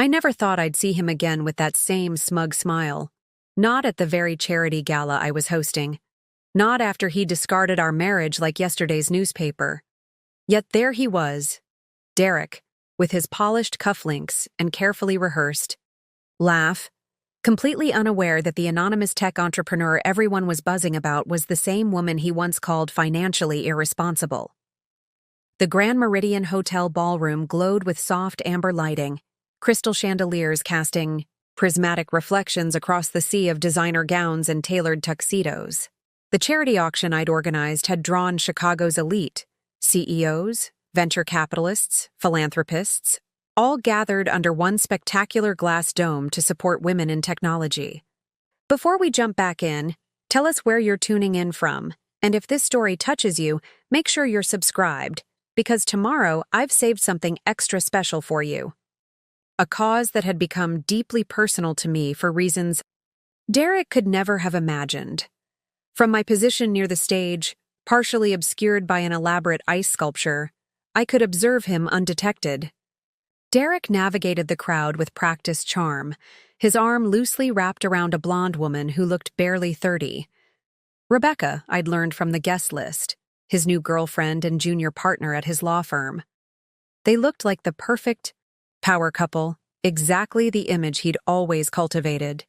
I never thought I'd see him again with that same smug smile. Not at the very charity gala I was hosting. Not after he discarded our marriage like yesterday's newspaper. Yet there he was, Derek, with his polished cufflinks and carefully rehearsed laugh, completely unaware that the anonymous tech entrepreneur everyone was buzzing about was the same woman he once called financially irresponsible. The Grand Meridian Hotel ballroom glowed with soft amber lighting, crystal chandeliers casting prismatic reflections across the sea of designer gowns and tailored tuxedos. The charity auction I'd organized had drawn Chicago's elite, CEOs, venture capitalists, philanthropists, all gathered under one spectacular glass dome to support women in technology. Before we jump back in, tell us where you're tuning in from, and if this story touches you, make sure you're subscribed, because tomorrow I've saved something extra special for you. A cause that had become deeply personal to me for reasons Derek could never have imagined. From my position near the stage, partially obscured by an elaborate ice sculpture, I could observe him undetected. Derek navigated the crowd with practiced charm, his arm loosely wrapped around a blonde woman who looked barely 30. Rebecca, I'd learned from the guest list, his new girlfriend and junior partner at his law firm. They looked like the perfect power couple, exactly the image he'd always cultivated.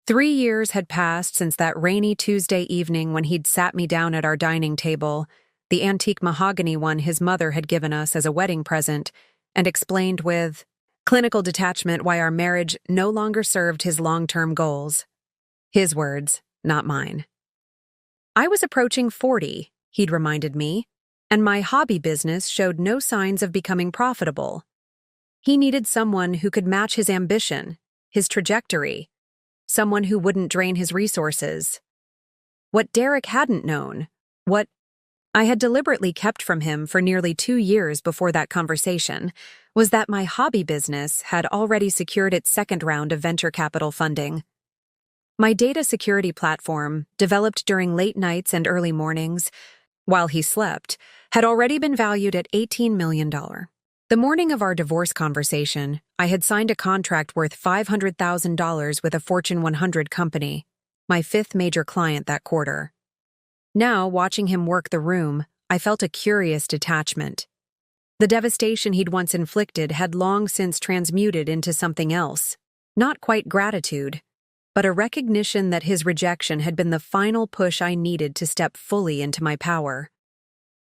3 years had passed since that rainy Tuesday evening when he'd sat me down at our dining table, the antique mahogany one his mother had given us as a wedding present, and explained with clinical detachment why our marriage no longer served his long-term goals. His words, not mine. I was approaching 40, he'd reminded me, and my hobby business showed no signs of becoming profitable. He needed someone who could match his ambition, his trajectory, someone who wouldn't drain his resources. What Derek hadn't known, what I had deliberately kept from him for nearly 2 years before that conversation, was that my hobby business had already secured its second round of venture capital funding. My data security platform, developed during late nights and early mornings, while he slept, had already been valued at $18 million. The morning of our divorce conversation, I had signed a contract worth $500,000 with a Fortune 100 company, my 5th major client that quarter. Now, watching him work the room, I felt a curious detachment. The devastation he'd once inflicted had long since transmuted into something else, not quite gratitude, but a recognition that his rejection had been the final push I needed to step fully into my power.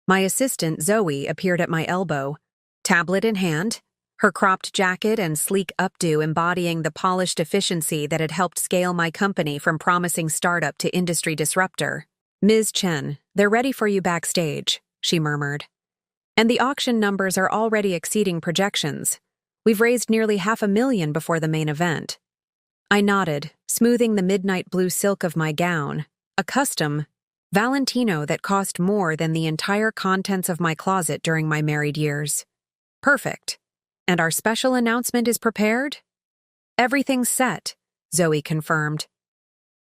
My assistant, Zoe, appeared at my elbow, tablet in hand, her cropped jacket and sleek updo embodying the polished efficiency that had helped scale my company from promising startup to industry disruptor. "Ms. Chen, they're ready for you backstage," she murmured. "And the auction numbers are already exceeding projections. We've raised nearly $500,000 before the main event." I nodded, smoothing the midnight blue silk of my gown, a custom Valentino that cost more than the entire contents of my closet during my married years. "Perfect. And our special announcement is prepared?" "Everything's set," Zoe confirmed.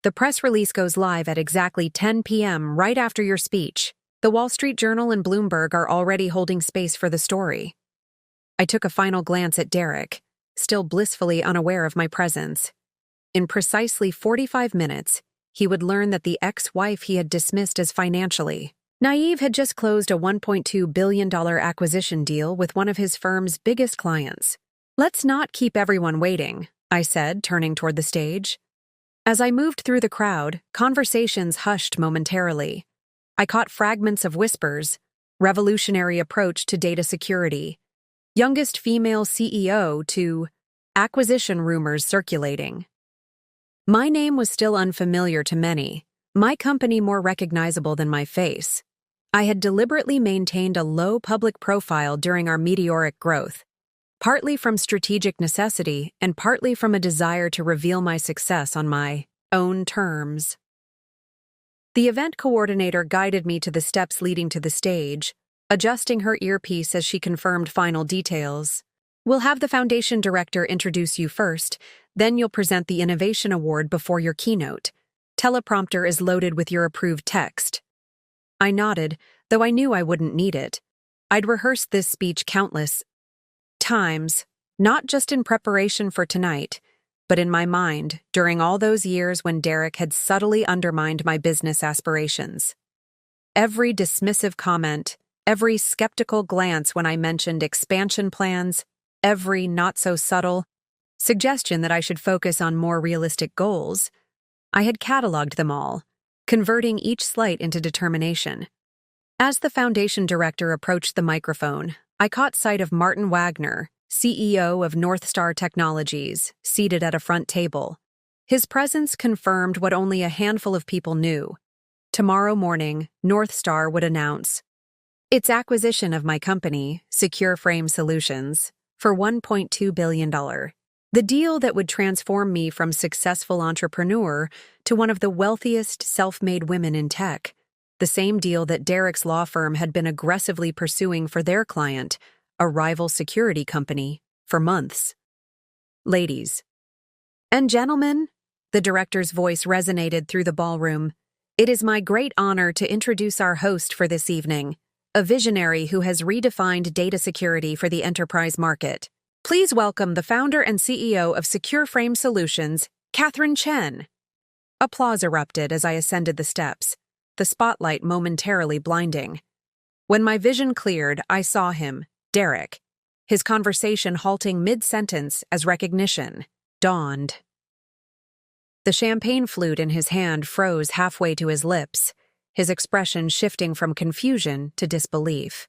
"The press release goes live at exactly 10 p.m. right after your speech. The Wall Street Journal and Bloomberg are already holding space for the story." I took a final glance at Derek, still blissfully unaware of my presence. In precisely 45 minutes, he would learn that the ex-wife he had dismissed as financially naive had just closed a $1.2 billion acquisition deal with one of his firm's biggest clients. "Let's not keep everyone waiting," I said, turning toward the stage. As I moved through the crowd, conversations hushed momentarily. I caught fragments of whispers, revolutionary approach to data security, youngest female CEO to acquisition rumors circulating. My name was still unfamiliar to many, my company more recognizable than my face. I had deliberately maintained a low public profile during our meteoric growth, partly from strategic necessity and partly from a desire to reveal my success on my own terms. The event coordinator guided me to the steps leading to the stage, adjusting her earpiece as she confirmed final details. "We'll have the foundation director introduce you first, then you'll present the Innovation Award before your keynote. Teleprompter is loaded with your approved text." I nodded, though I knew I wouldn't need it. I'd rehearsed this speech countless times, not just in preparation for tonight, but in my mind during all those years when Derek had subtly undermined my business aspirations. Every dismissive comment, every skeptical glance when I mentioned expansion plans, every not-so-subtle suggestion that I should focus on more realistic goals, I had cataloged them all, converting each slight into determination. As the foundation director approached the microphone, I caught sight of Martin Wagner, CEO of North Star Technologies, seated at a front table. His presence confirmed what only a handful of people knew. Tomorrow morning, North Star would announce its acquisition of my company, Secure Frame Solutions, for $1.2 billion. The deal that would transform me from successful entrepreneur to one of the wealthiest self-made women in tech. The same deal that Derek's law firm had been aggressively pursuing for their client, a rival security company, for months. Ladies and gentlemen, the director's voice resonated through the ballroom. It is my great honor to introduce our host for this evening, a visionary who has redefined data security for the enterprise market. Please welcome the founder and CEO of Secure Frame Solutions, Catherine Chen. Applause erupted as I ascended the steps, the spotlight momentarily blinding. When my vision cleared, I saw him, Derek, his conversation halting mid-sentence as recognition dawned. The champagne flute in his hand froze halfway to his lips, his expression shifting from confusion to disbelief.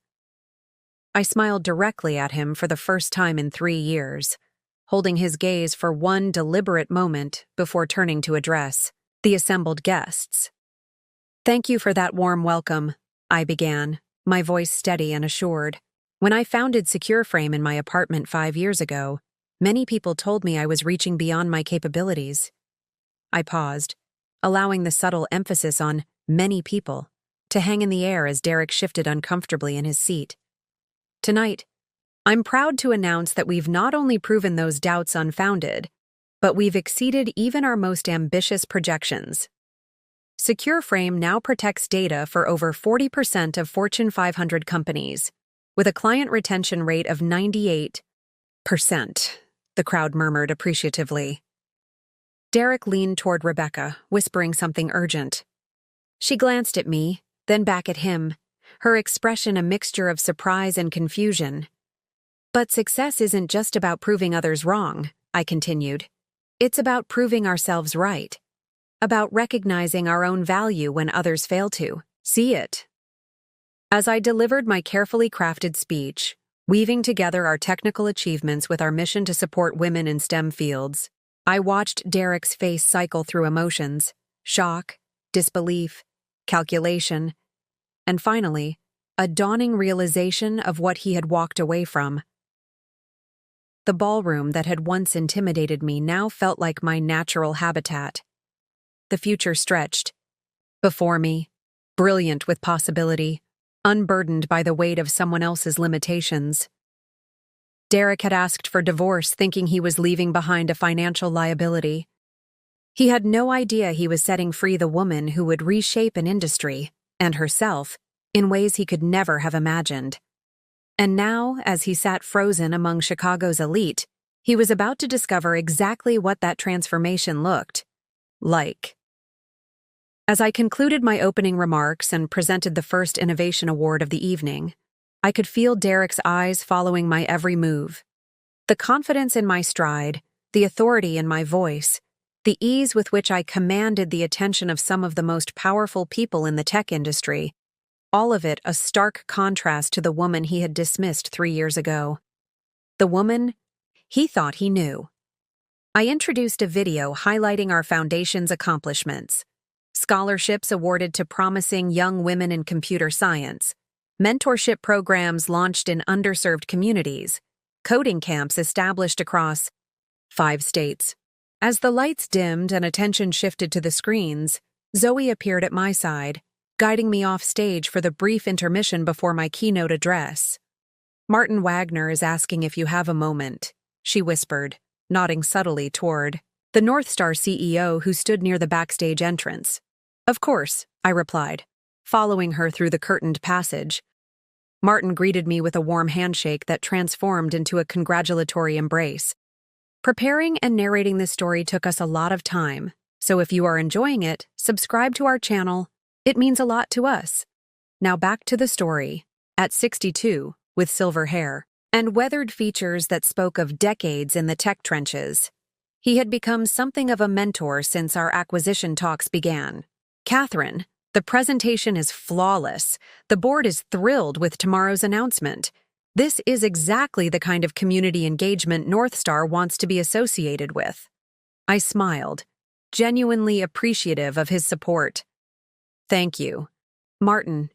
I smiled directly at him for the first time in 3 years, holding his gaze for one deliberate moment before turning to address the assembled guests. "Thank you for that warm welcome," I began, my voice steady and assured. "When I founded Secure Frame in my apartment 5 years ago, many people told me I was reaching beyond my capabilities." I paused, allowing the subtle emphasis on many people to hang in the air as Derek shifted uncomfortably in his seat. Tonight, I'm proud to announce that we've not only proven those doubts unfounded, but we've exceeded even our most ambitious projections. Secure Frame now protects data for over 40% of Fortune 500 companies, with a client retention rate of 98%, the crowd murmured appreciatively. Derek leaned toward Rebecca, whispering something urgent. She glanced at me, then back at him, her expression a mixture of surprise and confusion. "But success isn't just about proving others wrong," I continued. "It's about proving ourselves right, about recognizing our own value when others fail to see it." As I delivered my carefully crafted speech, weaving together our technical achievements with our mission to support women in STEM fields, I watched Derek's face cycle through emotions: shock, disbelief, calculation, and finally, a dawning realization of what he had walked away from. The ballroom that had once intimidated me now felt like my natural habitat. The future stretched before me, brilliant with possibility, unburdened by the weight of someone else's limitations. Derek had asked for divorce, thinking he was leaving behind a financial liability. He had no idea he was setting free the woman who would reshape an industry, and herself, in ways he could never have imagined. And now, as he sat frozen among Chicago's elite, he was about to discover exactly what that transformation looked like. As I concluded my opening remarks and presented the first innovation award of the evening, I could feel Derek's eyes following my every move. The confidence in my stride, the authority in my voice, the ease with which I commanded the attention of some of the most powerful people in the tech industry, all of it a stark contrast to the woman he had dismissed 3 years ago. The woman he thought he knew. I introduced a video highlighting our foundation's accomplishments: scholarships awarded to promising young women in computer science, mentorship programs launched in underserved communities, coding camps established across 5 states. As the lights dimmed and attention shifted to the screens, Zoe appeared at my side, guiding me off stage for the brief intermission before my keynote address. "Martin Wagner is asking if you have a moment," she whispered, nodding subtly toward the North Star CEO who stood near the backstage entrance. "Of course," I replied, following her through the curtained passage. Martin greeted me with a warm handshake that transformed into a congratulatory embrace. Preparing and narrating this story took us a lot of time, so if you are enjoying it, subscribe to our channel. It means a lot to us. Now back to the story. At 62, with silver hair, and weathered features that spoke of decades in the tech trenches, he had become something of a mentor since our acquisition talks began. Catherine, the presentation is flawless. The board is thrilled with tomorrow's announcement. This is exactly the kind of community engagement North Star wants to be associated with. I smiled, genuinely appreciative of his support. Thank you, Martin.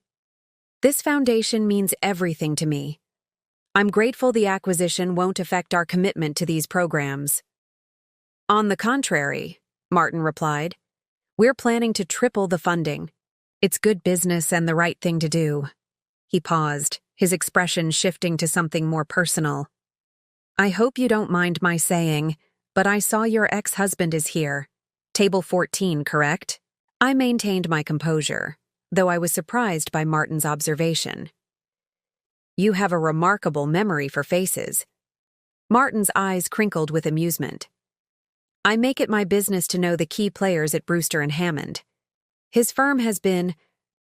This foundation means everything to me. I'm grateful the acquisition won't affect our commitment to these programs. On the contrary, Martin replied, we're planning to triple the funding. It's good business and the right thing to do. He paused, his expression shifting to something more personal. I hope you don't mind my saying, but I saw your ex-husband is here. Table 14, correct? I maintained my composure, though I was surprised by Martin's observation. You have a remarkable memory for faces. Martin's eyes crinkled with amusement. I make it my business to know the key players at Brewster and Hammond. His firm has been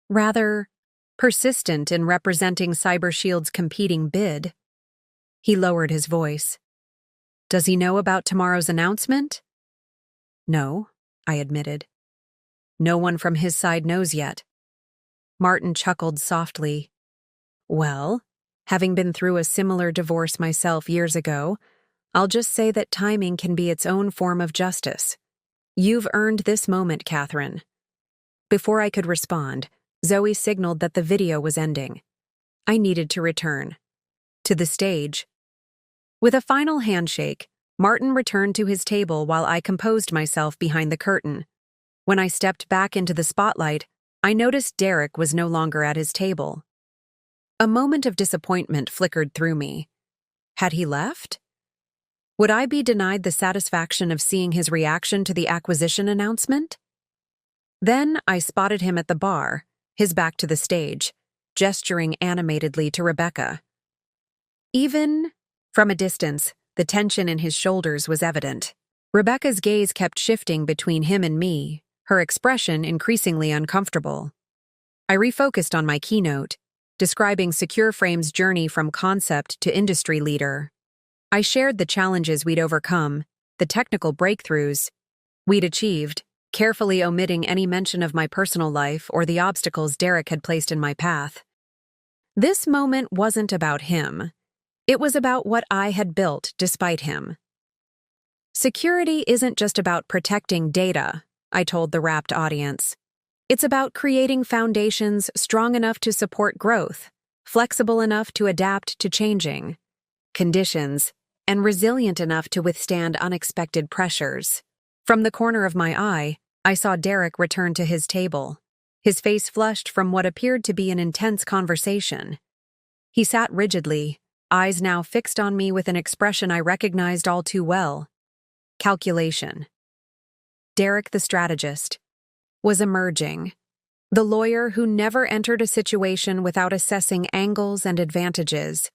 rather persistent in representing CyberShield's competing bid. He lowered his voice. Does he know about tomorrow's announcement? No, I admitted. No one from his side knows yet. Martin chuckled softly. Well, having been through a similar divorce myself years ago, I'll just say that timing can be its own form of justice. You've earned this moment, Catherine. Before I could respond, Zoe signaled that the video was ending. I needed to return. To the stage. With a final handshake, Martin returned to his table while I composed myself behind the curtain. When I stepped back into the spotlight, I noticed Derek was no longer at his table. A moment of disappointment flickered through me. Had he left? Would I be denied the satisfaction of seeing his reaction to the acquisition announcement? Then I spotted him at the bar, his back to the stage, gesturing animatedly to Rebecca. Even from a distance, the tension in his shoulders was evident. Rebecca's gaze kept shifting between him and me, her expression increasingly uncomfortable. I refocused on my keynote, describing SecureFrame's journey from concept to industry leader. I shared the challenges we'd overcome, the technical breakthroughs we'd achieved, carefully omitting any mention of my personal life or the obstacles Derek had placed in my path. This moment wasn't about him. It was about what I had built despite him. Security isn't just about protecting data, I told the rapt audience. It's about creating foundations strong enough to support growth, flexible enough to adapt to changing conditions, and resilient enough to withstand unexpected pressures. From the corner of my eye, I saw Derek return to his table, his face flushed from what appeared to be an intense conversation. He sat rigidly, eyes now fixed on me with an expression I recognized all too well. Calculation. Derek, the strategist, was emerging, the lawyer who never entered a situation without assessing angles and advantages.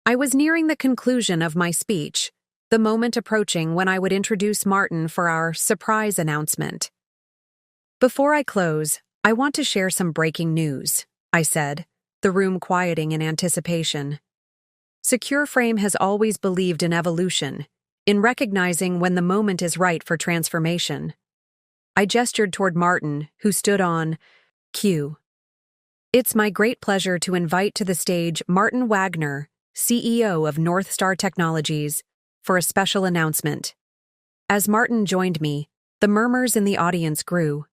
I was nearing the conclusion of my speech, the moment approaching when I would introduce Martin for our surprise announcement. Before I close, I want to share some breaking news, I said, the room quieting in anticipation. SecureFrame has always believed in evolution, in recognizing when the moment is right for transformation. I gestured toward Martin, who stood on cue. It's my great pleasure to invite to the stage Martin Wagner, CEO of North Star Technologies, for a special announcement. As Martin joined me, the murmurs in the audience grew.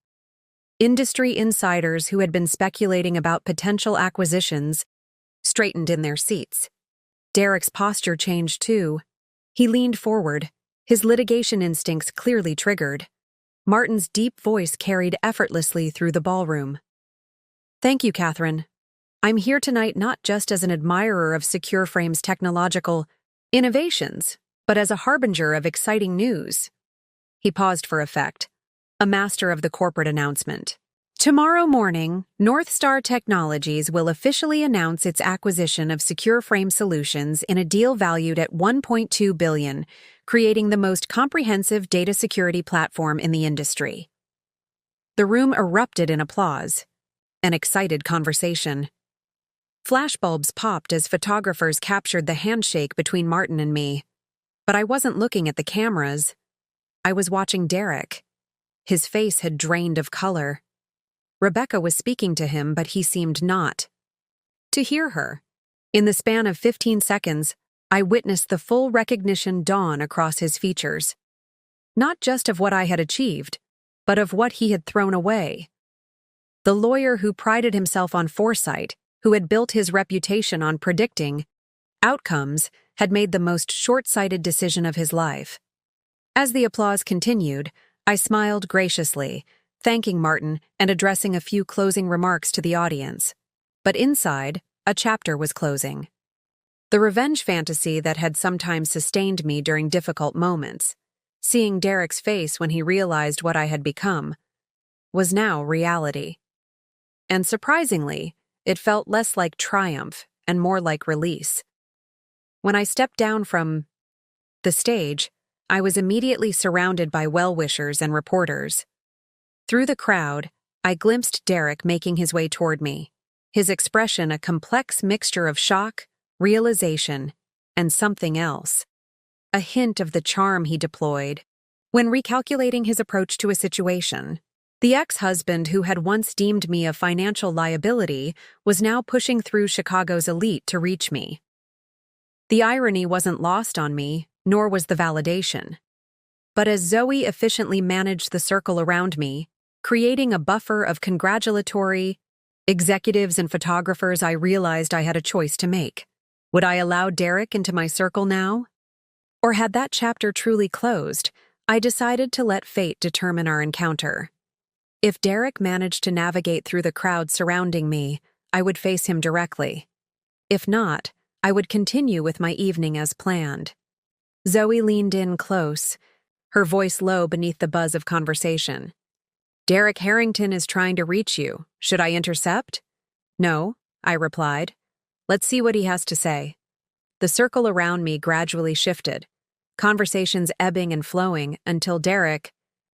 Industry insiders who had been speculating about potential acquisitions straightened in their seats. Derek's posture changed too. He leaned forward, his litigation instincts clearly triggered. Martin's deep voice carried effortlessly through the ballroom. Thank you, Catherine. I'm here tonight not just as an admirer of SecureFrame's technological innovations, but as a harbinger of exciting news. He paused for effect, a master of the corporate announcement. Tomorrow morning, North Star Technologies will officially announce its acquisition of Secure Frame Solutions in a deal valued at $1.2 billion, creating the most comprehensive data security platform in the industry. The room erupted in applause. An excited conversation. Flashbulbs popped as photographers captured the handshake between Martin and me. But I wasn't looking at the cameras. I was watching Derek. His face had drained of color. Rebecca was speaking to him, but he seemed not to hear her. In the span of 15 seconds, I witnessed the full recognition dawn across his features. Not just of what I had achieved, but of what he had thrown away. The lawyer who prided himself on foresight, who had built his reputation on predicting outcomes, had made the most short-sighted decision of his life. As the applause continued, I smiled graciously, thanking Martin and addressing a few closing remarks to the audience. But inside, a chapter was closing. The revenge fantasy that had sometimes sustained me during difficult moments, seeing Derek's face when he realized what I had become, was now reality. And surprisingly, it felt less like triumph and more like release. When I stepped down from the stage, I was immediately surrounded by well-wishers and reporters. Through the crowd, I glimpsed Derek making his way toward me, his expression a complex mixture of shock, realization, and something else. A hint of the charm he deployed when recalculating his approach to a situation. The ex-husband who had once deemed me a financial liability was now pushing through Chicago's elite to reach me. The irony wasn't lost on me, nor was the validation. But as Zoe efficiently managed the circle around me, creating a buffer of congratulatory executives and photographers, I realized I had a choice to make. Would I allow Derek into my circle now? Or had that chapter truly closed, I decided to let fate determine our encounter. If Derek managed to navigate through the crowd surrounding me, I would face him directly. If not, I would continue with my evening as planned. Zoe leaned in close, her voice low beneath the buzz of conversation. "Derek Harrington is trying to reach you. Should I intercept?" "No," I replied. "Let's see what he has to say." The circle around me gradually shifted, conversations ebbing and flowing until Derek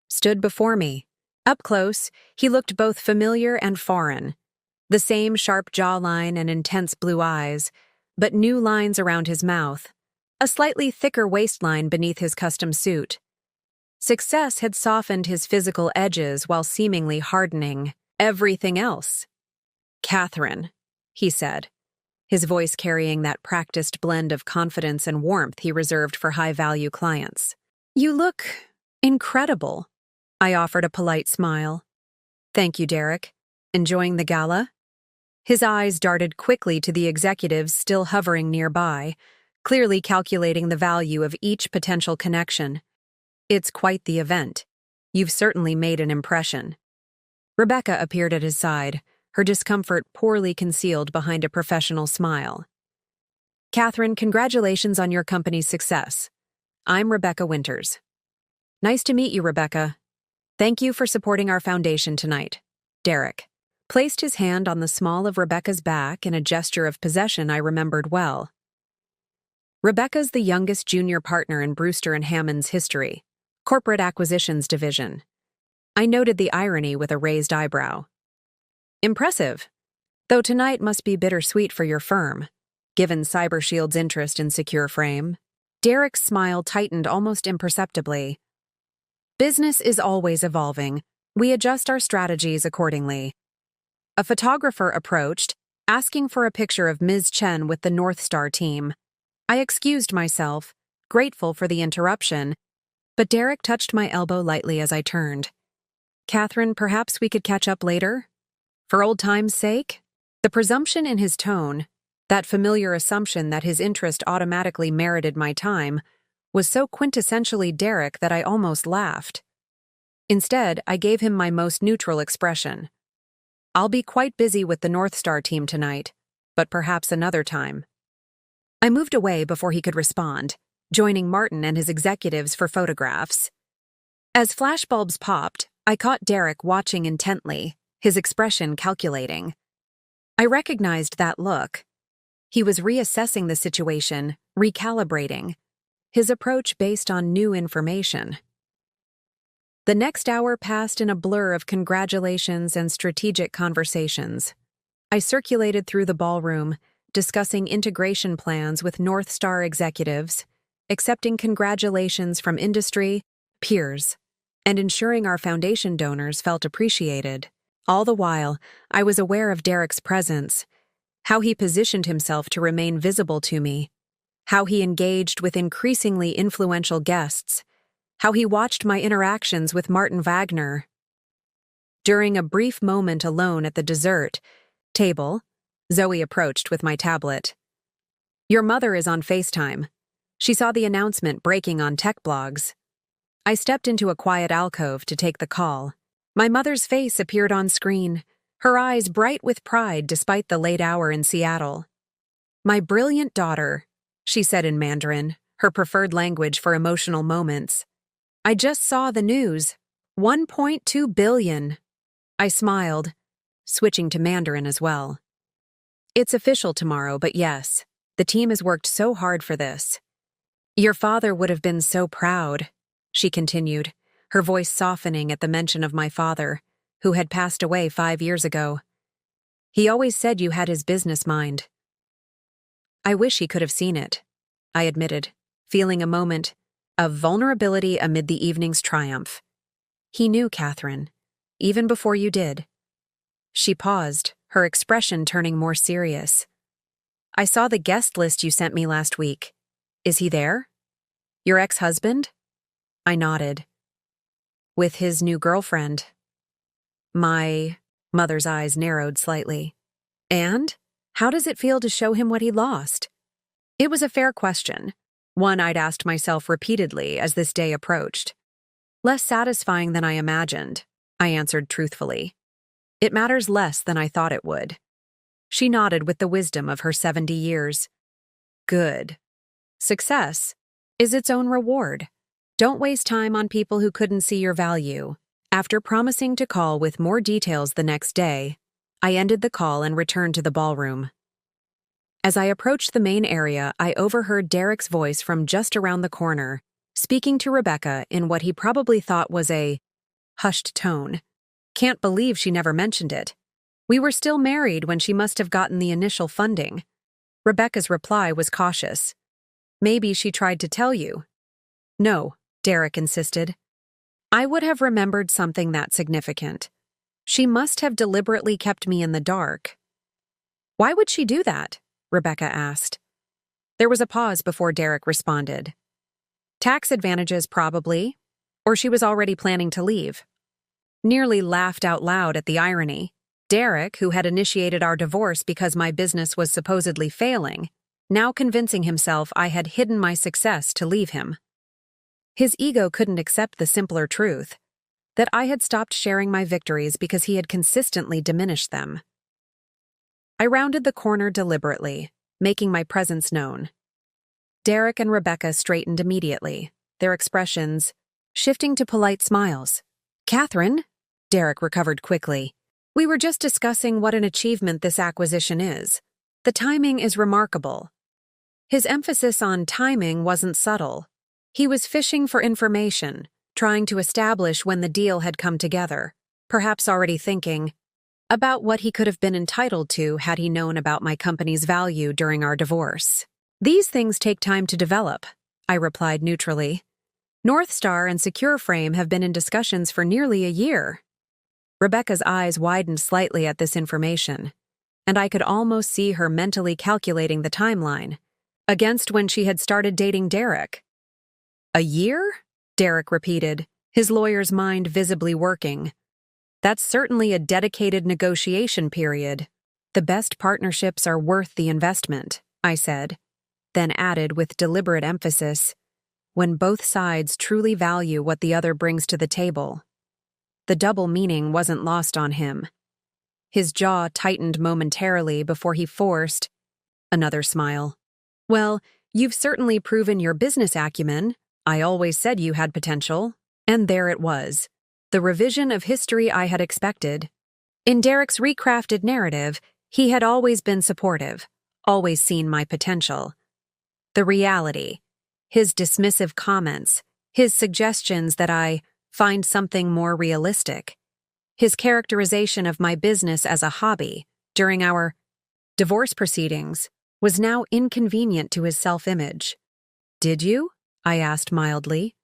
stood before me. Up close, he looked both familiar and foreign. The same sharp jawline and intense blue eyes, but new lines around his mouth, a slightly thicker waistline beneath his custom suit. Success had softened his physical edges while seemingly hardening everything else. "Catherine," he said, his voice carrying that practiced blend of confidence and warmth he reserved for high-value clients. "You look incredible," I offered a polite smile. "Thank you, Derek. Enjoying the gala?" His eyes darted quickly to the executives still hovering nearby, clearly calculating the value of each potential connection. "It's quite the event. You've certainly made an impression." Rebecca appeared at his side, her discomfort poorly concealed behind a professional smile. "Catherine, congratulations on your company's success. I'm Rebecca Winters." "Nice to meet you, Rebecca. Thank you for supporting our foundation tonight." Derek placed his hand on the small of Rebecca's back in a gesture of possession I remembered well. Rebecca's the youngest junior partner in Brewster and Hammond's history, Corporate Acquisitions Division. I noted the irony with a raised eyebrow. "Impressive. Though tonight must be bittersweet for your firm, given CyberShield's interest in Secure Frame." Derek's smile tightened almost imperceptibly. "Business is always evolving. We adjust our strategies accordingly." A photographer approached, asking for a picture of Ms. Chen with the North Star team. I excused myself, grateful for the interruption, but Derek touched my elbow lightly as I turned. "Catherine, perhaps we could catch up later? For old time's sake?" The presumption in his tone, that familiar assumption that his interest automatically merited my time, was so quintessentially Derek that I almost laughed. Instead, I gave him my most neutral expression. "I'll be quite busy with the North Star team tonight, but perhaps another time." I moved away before he could respond, joining Martin and his executives for photographs. As flashbulbs popped, I caught Derek watching intently, his expression calculating. I recognized that look. He was reassessing the situation, recalibrating, his approach based on new information. The next hour passed in a blur of congratulations and strategic conversations. I circulated through the ballroom, discussing integration plans with North Star executives, accepting congratulations from industry, peers, and ensuring our foundation donors felt appreciated. All the while, I was aware of Derek's presence, how he positioned himself to remain visible to me, how he engaged with increasingly influential guests, how he watched my interactions with Martin Wagner. During a brief moment alone at the dessert table, Zoe approached with my tablet. "Your mother is on FaceTime. She saw the announcement breaking on tech blogs." I stepped into a quiet alcove to take the call. My mother's face appeared on screen, her eyes bright with pride despite the late hour in Seattle. "My brilliant daughter," she said in Mandarin, her preferred language for emotional moments. "I just saw the news. 1.2 billion. I smiled, switching to Mandarin as well. "It's official tomorrow, but yes, the team has worked so hard for this. Your father would have been so proud," she continued, her voice softening at the mention of my father, who had passed away 5 years ago. "He always said you had his business mind." "I wish he could have seen it," I admitted, feeling a moment of vulnerability amid the evening's triumph. "He knew, Catherine, even before you did." She paused, her expression turning more serious. "I saw the guest list you sent me last week. Is he there? Your ex-husband?" I nodded. "With his new girlfriend." My mother's eyes narrowed slightly. "And? How does it feel to show him what he lost?" It was a fair question, one I'd asked myself repeatedly as this day approached. "Less satisfying than I imagined," I answered truthfully. "It matters less than I thought it would." She nodded with the wisdom of her 70 years. "Good. Success is its own reward. Don't waste time on people who couldn't see your value." After promising to call with more details the next day, I ended the call and returned to the ballroom. As I approached the main area, I overheard Derek's voice from just around the corner, speaking to Rebecca in what he probably thought was a hushed tone. "Can't believe she never mentioned it. We were still married when she must have gotten the initial funding." Rebecca's reply was cautious. "Maybe she tried to tell you." "No," Derek insisted. "I would have remembered something that significant. She must have deliberately kept me in the dark." "Why would she do that?" Rebecca asked. There was a pause before Derek responded. "Tax advantages, probably. Or she was already planning to leave." Nearly laughed out loud at the irony. Derek, who had initiated our divorce because my business was supposedly failing, now convincing himself I had hidden my success to leave him. His ego couldn't accept the simpler truth, that I had stopped sharing my victories because he had consistently diminished them. I rounded the corner deliberately, making my presence known. Derek and Rebecca straightened immediately, their expressions shifting to polite smiles. "Catherine?" Derek recovered quickly. "We were just discussing what an achievement this acquisition is. The timing is remarkable." His emphasis on timing wasn't subtle. He was fishing for information, trying to establish when the deal had come together, perhaps already thinking about what he could have been entitled to had he known about my company's value during our divorce. "These things take time to develop," I replied neutrally. "North Star and Secure Frame have been in discussions for nearly a year." Rebecca's eyes widened slightly at this information, and I could almost see her mentally calculating the timeline against when she had started dating Derek. "A year?" Derek repeated, his lawyer's mind visibly working. "That's certainly a dedicated negotiation period. The best partnerships are worth the investment," I said, then added with deliberate emphasis, "when both sides truly value what the other brings to the table." The double meaning wasn't lost on him. His jaw tightened momentarily before he forced another smile. "Well, you've certainly proven your business acumen. I always said you had potential." And there it was, the revision of history I had expected. In Derek's recrafted narrative, he had always been supportive, always seen my potential. The reality, his dismissive comments, his suggestions that I find something more realistic, his characterization of my business as a hobby during our divorce proceedings was now inconvenient to his self-image. "Did you?" I asked mildly.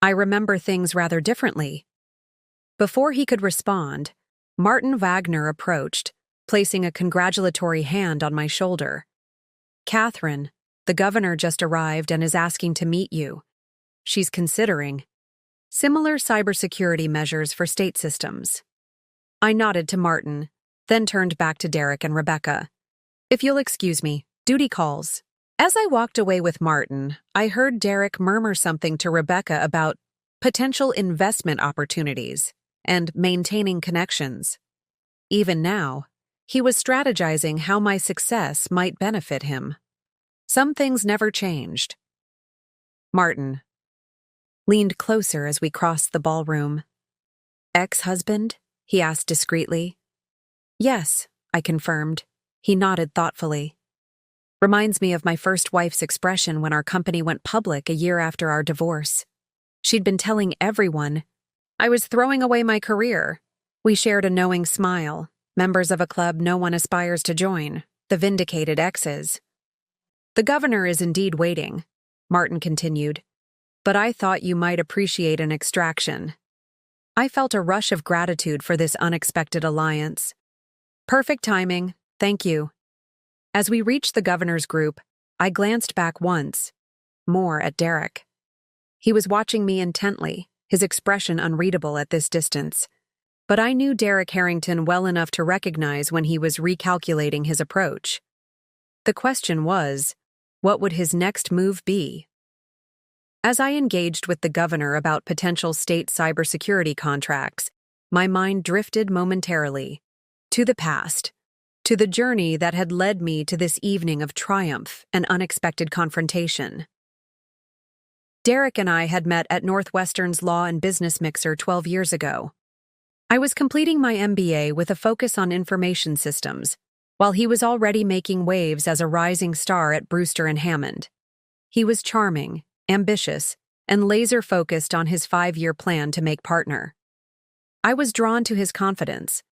"I remember things rather differently." Before he could respond, Martin Wagner approached, placing a congratulatory hand on my shoulder. "Catherine, the governor just arrived and is asking to meet you. She's considering similar cybersecurity measures for state systems." I nodded to Martin, then turned back to Derek and Rebecca. "If you'll excuse me, duty calls." As I walked away with Martin, I heard Derek murmur something to Rebecca about potential investment opportunities and maintaining connections. Even now, he was strategizing how my success might benefit him. Some things never changed. Martin leaned closer as we crossed the ballroom. "Ex-husband?" he asked discreetly. "Yes," I confirmed. He nodded thoughtfully. "Reminds me of my first wife's expression when our company went public a year after our divorce. She'd been telling everyone I was throwing away my career." We shared a knowing smile, members of a club no one aspires to join, the vindicated exes. "The governor is indeed waiting," Martin continued, "but I thought you might appreciate an extraction." I felt a rush of gratitude for this unexpected alliance. "Perfect timing, thank you." As we reached the governor's group, I glanced back once, more at Derek. He was watching me intently, his expression unreadable at this distance. But I knew Derek Harrington well enough to recognize when he was recalculating his approach. The question was, what would his next move be? As I engaged with the governor about potential state cybersecurity contracts, my mind drifted momentarily to the past, to the journey that had led me to this evening of triumph and unexpected confrontation. Derek and I had met at Northwestern's Law and Business Mixer 12 years ago. I was completing my MBA with a focus on information systems, while he was already making waves as a rising star at Brewster and Hammond. He was charming, ambitious, and laser-focused on his 5-year plan to make partner. I was drawn to his confidence,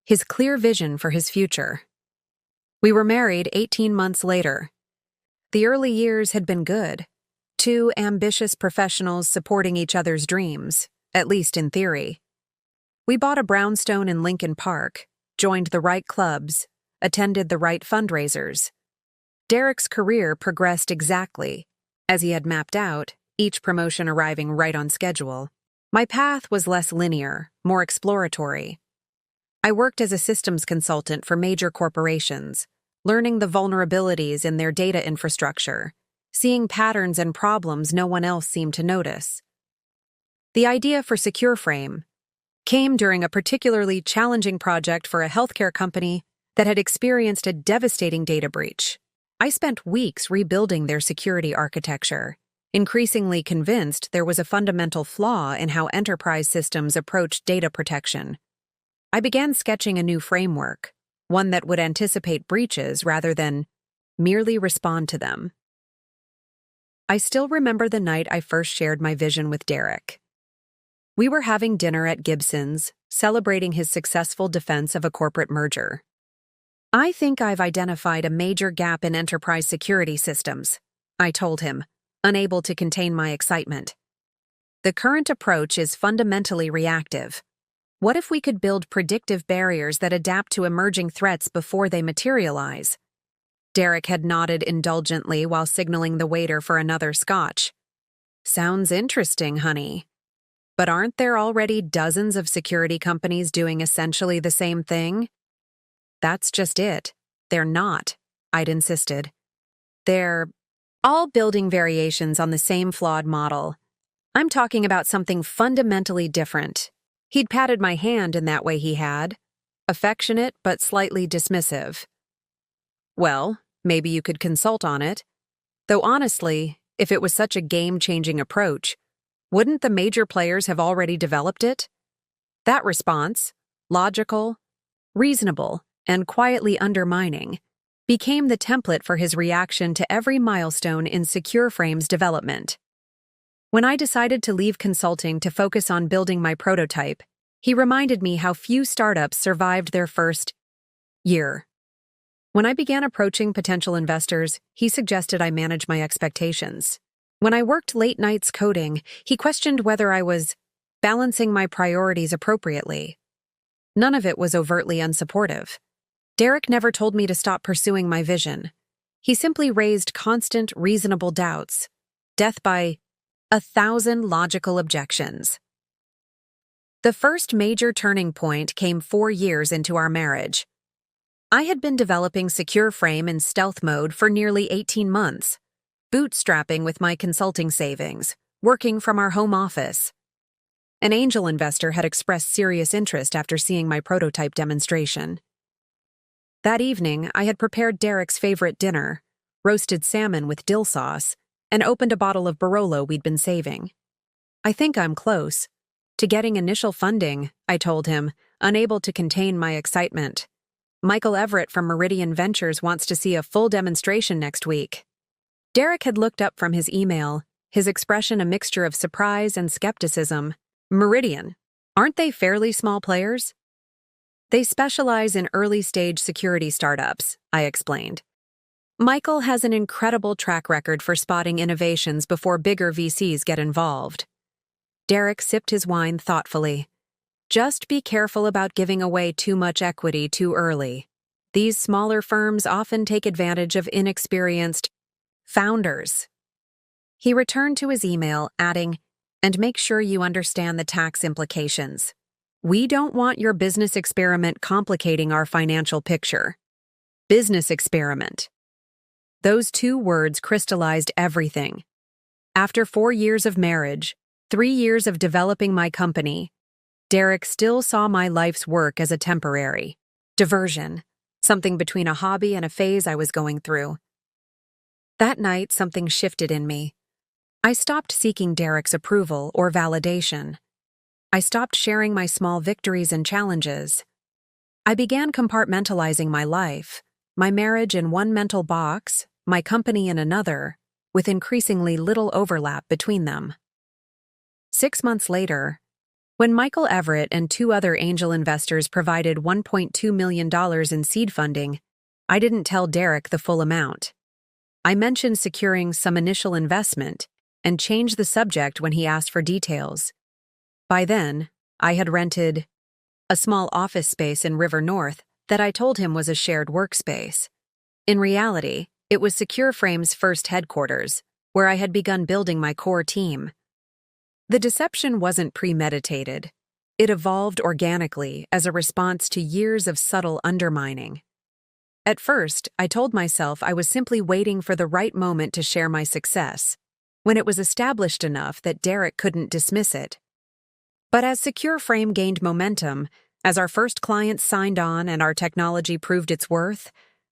his clear vision for his future. We were married 18 months later. The early years had been good. Two ambitious professionals supporting each other's dreams, at least in theory. We bought a brownstone in Lincoln Park, joined the right clubs, attended the right fundraisers. Derek's career progressed exactly as he had mapped out, each promotion arriving right on schedule. My path was less linear, more exploratory. I worked as a systems consultant for major corporations, learning the vulnerabilities in their data infrastructure, seeing patterns and problems no one else seemed to notice. The idea for SecureFrame came during a particularly challenging project for a healthcare company that had experienced a devastating data breach. I spent weeks rebuilding their security architecture, increasingly convinced there was a fundamental flaw in how enterprise systems approached data protection. I began sketching a new framework, one that would anticipate breaches rather than merely respond to them. I still remember the night I first shared my vision with Derek. We were having dinner at Gibson's, celebrating his successful defense of a corporate merger. "I think I've identified a major gap in enterprise security systems," I told him, unable to contain my excitement. "The current approach is fundamentally reactive. What if we could build predictive barriers that adapt to emerging threats before they materialize?" Derek had nodded indulgently while signaling the waiter for another scotch. "Sounds interesting, honey. But aren't there already dozens of security companies doing essentially the same thing?" "That's just it. They're not," I'd insisted. "They're all building variations on the same flawed model. I'm talking about something fundamentally different." He'd patted my hand in that way he had, affectionate but slightly dismissive. "Well, maybe you could consult on it. Though honestly, if it was such a game-changing approach, wouldn't the major players have already developed it?" That response, logical, reasonable, and quietly undermining, became the template for his reaction to every milestone in Secure Frame's development. When I decided to leave consulting to focus on building my prototype, he reminded me how few startups survived their first year. When I began approaching potential investors, he suggested I manage my expectations. When I worked late nights coding, he questioned whether I was balancing my priorities appropriately. None of it was overtly unsupportive. Derek never told me to stop pursuing my vision. He simply raised constant, reasonable doubts. Death by 1,000 logical objections. The first major turning point came 4 years into our marriage. I had been developing Secure Frame in stealth mode for nearly 18 months, bootstrapping with my consulting savings, working from our home office. An angel investor had expressed serious interest after seeing my prototype demonstration. That evening, I had prepared Derek's favorite dinner, roasted salmon with dill sauce, and opened a bottle of Barolo we'd been saving. "I think I'm close to getting initial funding," I told him, unable to contain my excitement. "Michael Everett from Meridian Ventures wants to see a full demonstration next week." Derek had looked up from his email, his expression a mixture of surprise and skepticism. "Meridian, aren't they fairly small players?" "They specialize in early-stage security startups," I explained. "Michael has an incredible track record for spotting innovations before bigger VCs get involved." Derek sipped his wine thoughtfully. "Just be careful about giving away too much equity too early. These smaller firms often take advantage of inexperienced founders." He returned to his email, adding, "And make sure you understand the tax implications. We don't want your business experiment complicating our financial picture." Business experiment. Those 2 words crystallized everything. After 4 years of marriage, 3 years of developing my company, Derek still saw my life's work as a temporary diversion, something between a hobby and a phase I was going through. That night, something shifted in me. I stopped seeking Derek's approval or validation. I stopped sharing my small victories and challenges. I began compartmentalizing my life, my marriage in one mental box, my company in another, with increasingly little overlap between them. 6 months later, when Michael Everett and 2 other angel investors provided $1.2 million in seed funding, I didn't tell Derek the full amount. I mentioned securing some initial investment and changed the subject when he asked for details. By then, I had rented a small office space in River North that I told him was a shared workspace. In reality, it was Secure Frame's first headquarters, where I had begun building my core team. The deception wasn't premeditated. It evolved organically as a response to years of subtle undermining. At first, I told myself I was simply waiting for the right moment to share my success, when it was established enough that Derek couldn't dismiss it. But as Secure Frame gained momentum, as our first clients signed on and our technology proved its worth,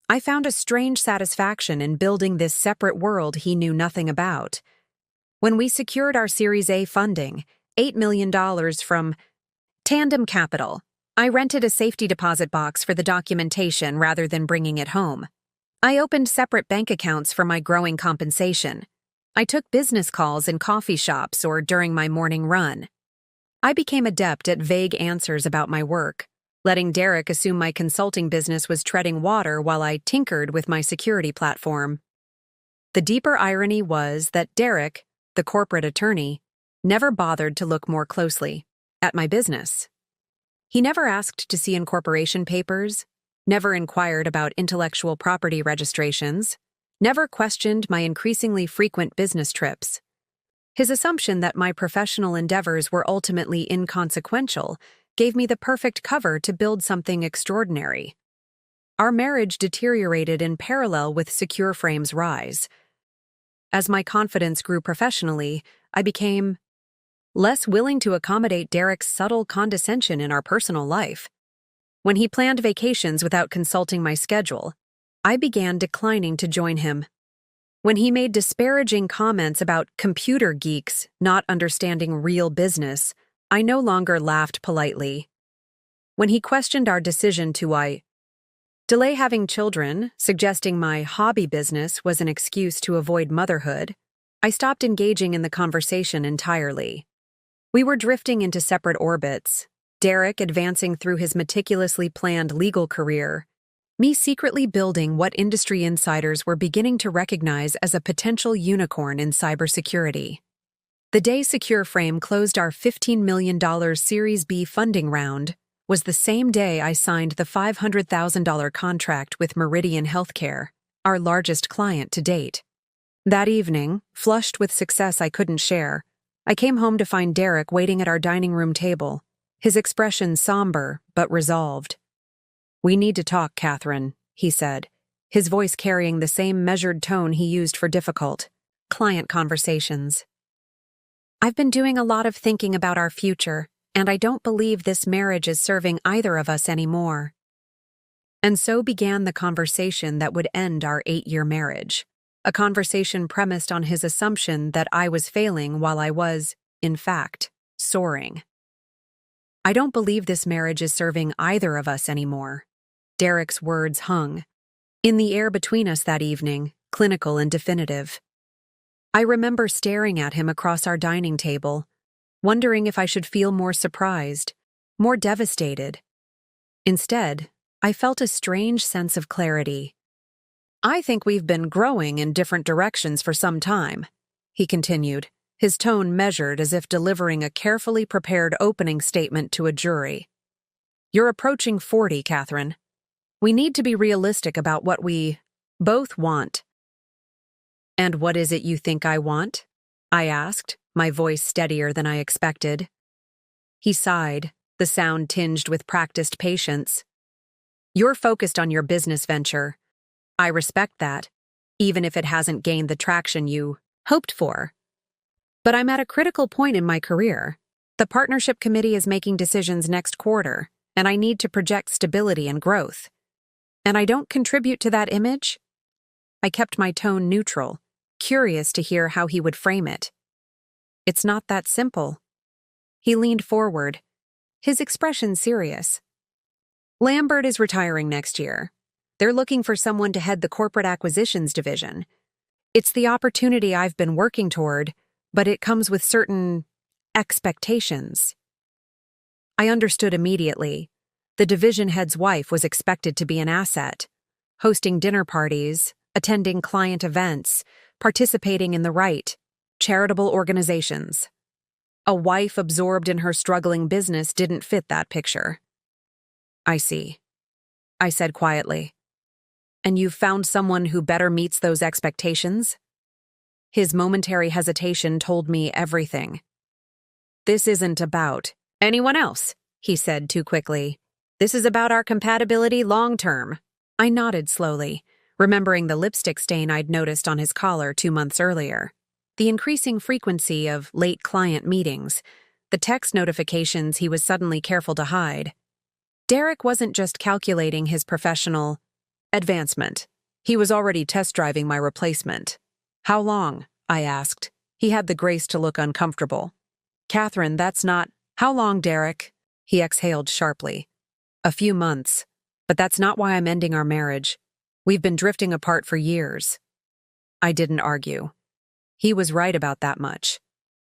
I found a strange satisfaction in building this separate world he knew nothing about. When we secured our Series A funding, $8 million from Tandem Capital, I rented a safety deposit box for the documentation rather than bringing it home. I opened separate bank accounts for my growing compensation. I took business calls in coffee shops or during my morning run. I became adept at vague answers about my work, letting Derek assume my consulting business was treading water while I tinkered with my security platform. The deeper irony was that Derek, the corporate attorney, never bothered to look more closely at my business. He never asked to see incorporation papers, never inquired about intellectual property registrations, never questioned my increasingly frequent business trips. His assumption that my professional endeavors were ultimately inconsequential gave me the perfect cover to build something extraordinary. Our marriage deteriorated in parallel with Secure Frame's rise. As my confidence grew professionally, I became less willing to accommodate Derek's subtle condescension in our personal life. When he planned vacations without consulting my schedule, I began declining to join him. When he made disparaging comments about computer geeks not understanding real business, I no longer laughed politely. When he questioned our decision to delay having children, suggesting my hobby business was an excuse to avoid motherhood, I stopped engaging in the conversation entirely. We were drifting into separate orbits, Derek advancing through his meticulously planned legal career, me secretly building what industry insiders were beginning to recognize as a potential unicorn in cybersecurity. The day Secure Frame closed our $15 million Series B funding round was the same day I signed the $500,000 contract with Meridian Healthcare, our largest client to date. That evening, flushed with success I couldn't share, I came home to find Derek waiting at our dining room table, his expression somber but resolved. "We need to talk, Catherine," he said, his voice carrying the same measured tone he used for difficult client conversations. "I've been doing a lot of thinking about our future, and I don't believe this marriage is serving either of us anymore." And so began the conversation that would end our 8-year marriage, a conversation premised on his assumption that I was failing while I was, in fact, soaring. "I don't believe this marriage is serving either of us anymore." Derek's words hung in the air between us that evening, clinical and definitive. I remember staring at him across our dining table, wondering if I should feel more surprised, more devastated. Instead, I felt a strange sense of clarity. "I think we've been growing in different directions for some time," he continued, his tone measured as if delivering a carefully prepared opening statement to a jury. "You're approaching 40, Catherine. We need to be realistic about what we both want." "And what is it you think I want?" I asked, my voice steadier than I expected. He sighed, the sound tinged with practiced patience. "You're focused on your business venture. I respect that, even if it hasn't gained the traction you hoped for. But I'm at a critical point in my career. The partnership committee is making decisions next quarter, and I need to project stability and growth. And I don't contribute to that image?" I kept my tone neutral, curious to hear how he would frame it. "It's not that simple." He leaned forward, his expression serious. "Lambert is retiring next year. They're looking for someone to head the corporate acquisitions division. It's the opportunity I've been working toward, but it comes with certain expectations." I understood immediately. The division head's wife was expected to be an asset, hosting dinner parties, attending client events, participating in the right, charitable organizations. A wife absorbed in her struggling business didn't fit that picture. "I see," I said quietly. "And you've found someone who better meets those expectations?" His momentary hesitation told me everything. "This isn't about anyone else," he said too quickly. "This is about our compatibility long-term." I nodded slowly, remembering the lipstick stain I'd noticed on his collar 2 months earlier, the increasing frequency of late client meetings, the text notifications he was suddenly careful to hide. Derek wasn't just calculating his professional advancement. He was already test-driving my replacement. "How long?" I asked. He had the grace to look uncomfortable. "Catherine, that's not—" "How long, Derek?" He exhaled sharply. "A few months. But that's not why I'm ending our marriage. We've been drifting apart for years." I didn't argue. He was right about that much.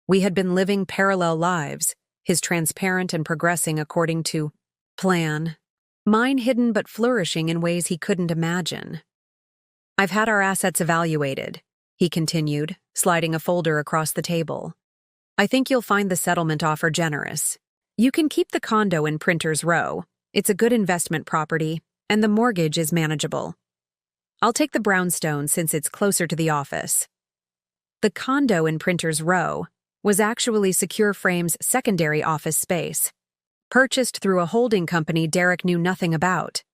We had been living parallel lives, his transparent and progressing according to plan, mine hidden but flourishing in ways he couldn't imagine. "I've had our assets evaluated," he continued, sliding a folder across the table. "I think you'll find the settlement offer generous. You can keep the condo in Printers Row. It's a good investment property, and the mortgage is manageable. I'll take the brownstone since it's closer to the office." The condo in Printers Row was actually Secure Frame's secondary office space, purchased through a holding company Derek knew nothing about.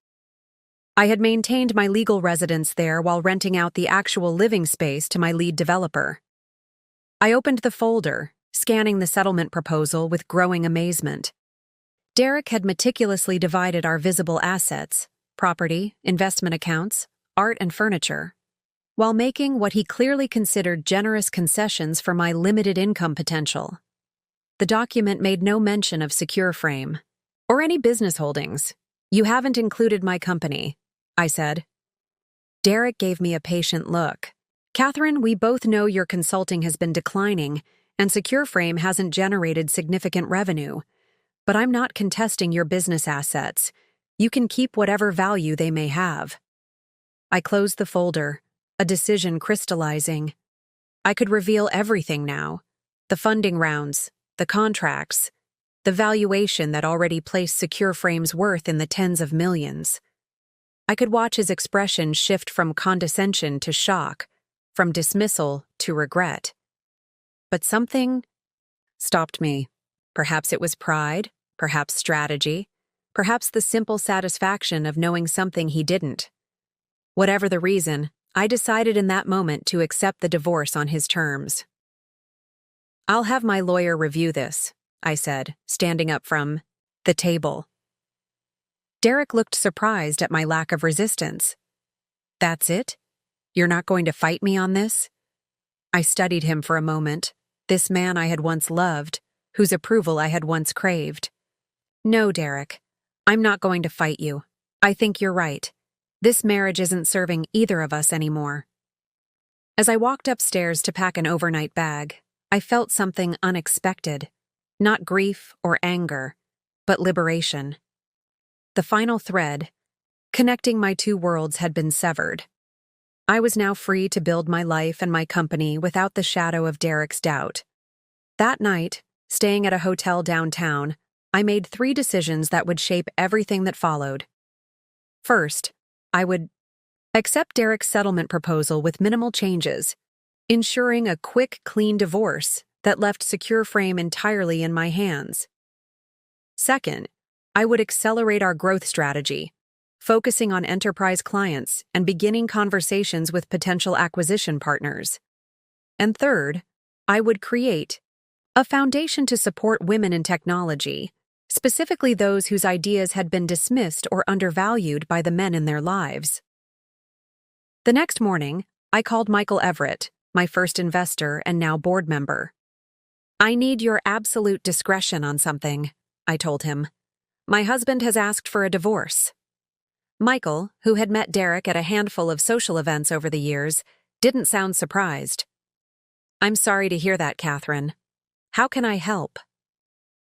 I had maintained my legal residence there while renting out the actual living space to my lead developer. I opened the folder, scanning the settlement proposal with growing amazement. Derek had meticulously divided our visible assets, property, investment accounts, art and furniture, while making what he clearly considered generous concessions for my limited income potential. The document made no mention of Secure Frame, Or any business holdings. You haven't included my company, I said. Derek gave me a patient look. Catherine, we both know your consulting has been declining, and SecureFrame hasn't generated significant revenue. But I'm not contesting your business assets. You can keep whatever value they may have. I closed the folder, a decision crystallizing. I could reveal everything now. The funding rounds, the contracts, the valuation that already placed SecureFrame's worth in the tens of millions. I could watch his expression shift from condescension to shock, from dismissal to regret. But something stopped me. Perhaps it was pride, perhaps strategy, perhaps the simple satisfaction of knowing something he didn't. Whatever the reason, I decided in that moment to accept the divorce on his terms. I'll have my lawyer review this, I said, standing up from the table. Derek looked surprised at my lack of resistance. That's it? You're not going to fight me on this? I studied him for a moment, this man I had once loved, whose approval I had once craved. No, Derek, I'm not going to fight you. I think you're right. This marriage isn't serving either of us anymore. As I walked upstairs to pack an overnight bag, I felt something unexpected. Not grief or anger, but liberation. The final thread, connecting my two worlds, had been severed. I was now free to build my life and my company without the shadow of Derek's doubt. That night, staying at a hotel downtown, I made 3 decisions that would shape everything that followed. First, I would accept Derek's settlement proposal with minimal changes, ensuring a quick, clean divorce that left SecureFrame entirely in my hands. Second, I would accelerate our growth strategy, focusing on enterprise clients and beginning conversations with potential acquisition partners. And third, I would create a foundation to support women in technology, specifically those whose ideas had been dismissed or undervalued by the men in their lives. The next morning, I called Michael Everett, my first investor and now board member. I need your absolute discretion on something, I told him. My husband has asked for a divorce. Michael, who had met Derek at a handful of social events over the years, didn't sound surprised. I'm sorry to hear that, Catherine. How can I help?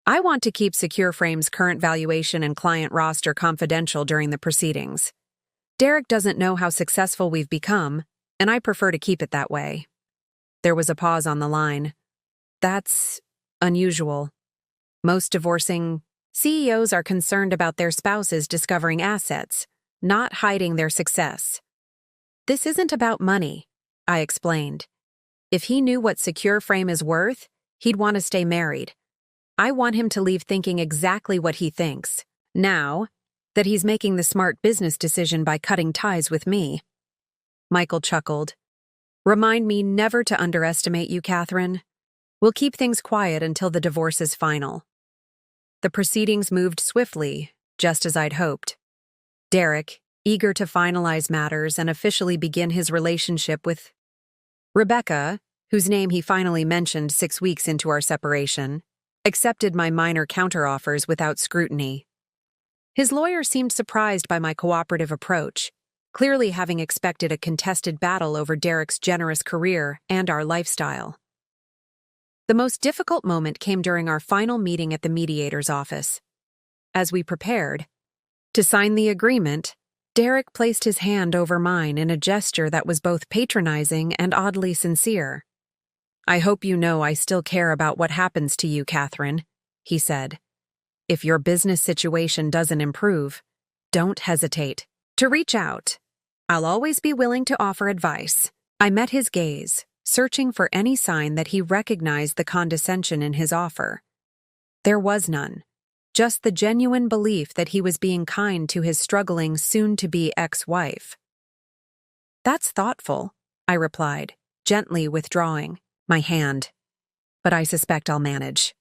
I want to keep SecureFrame's current valuation and client roster confidential during the proceedings. Derek doesn't know how successful we've become, and I prefer to keep it that way. There was a pause on the line. That's unusual. Most divorcing CEOs are concerned about their spouses discovering assets, not hiding their success. This isn't about money, I explained. If he knew what SecureFrame is worth, he'd want to stay married. I want him to leave thinking exactly what he thinks, now that he's making the smart business decision by cutting ties with me. Michael chuckled. Remind me never to underestimate you, Catherine. We'll keep things quiet until the divorce is final. The proceedings moved swiftly, just as I'd hoped. Derek, eager to finalize matters and officially begin his relationship with Rebecca, whose name he finally mentioned 6 weeks into our separation, accepted my minor counteroffers without scrutiny. His lawyer seemed surprised by my cooperative approach, clearly having expected a contested battle over Derek's generous career and our lifestyle. The most difficult moment came during our final meeting at the mediator's office. As we prepared to sign the agreement, Derek placed his hand over mine in a gesture that was both patronizing and oddly sincere. I hope you know I still care about what happens to you, Catherine, he said. If your business situation doesn't improve, don't hesitate to reach out. I'll always be willing to offer advice. I met his gaze, searching for any sign that he recognized the condescension in his offer. There was none, just the genuine belief that he was being kind to his struggling soon-to-be ex-wife. That's thoughtful, I replied, gently withdrawing my hand. But I suspect I'll manage.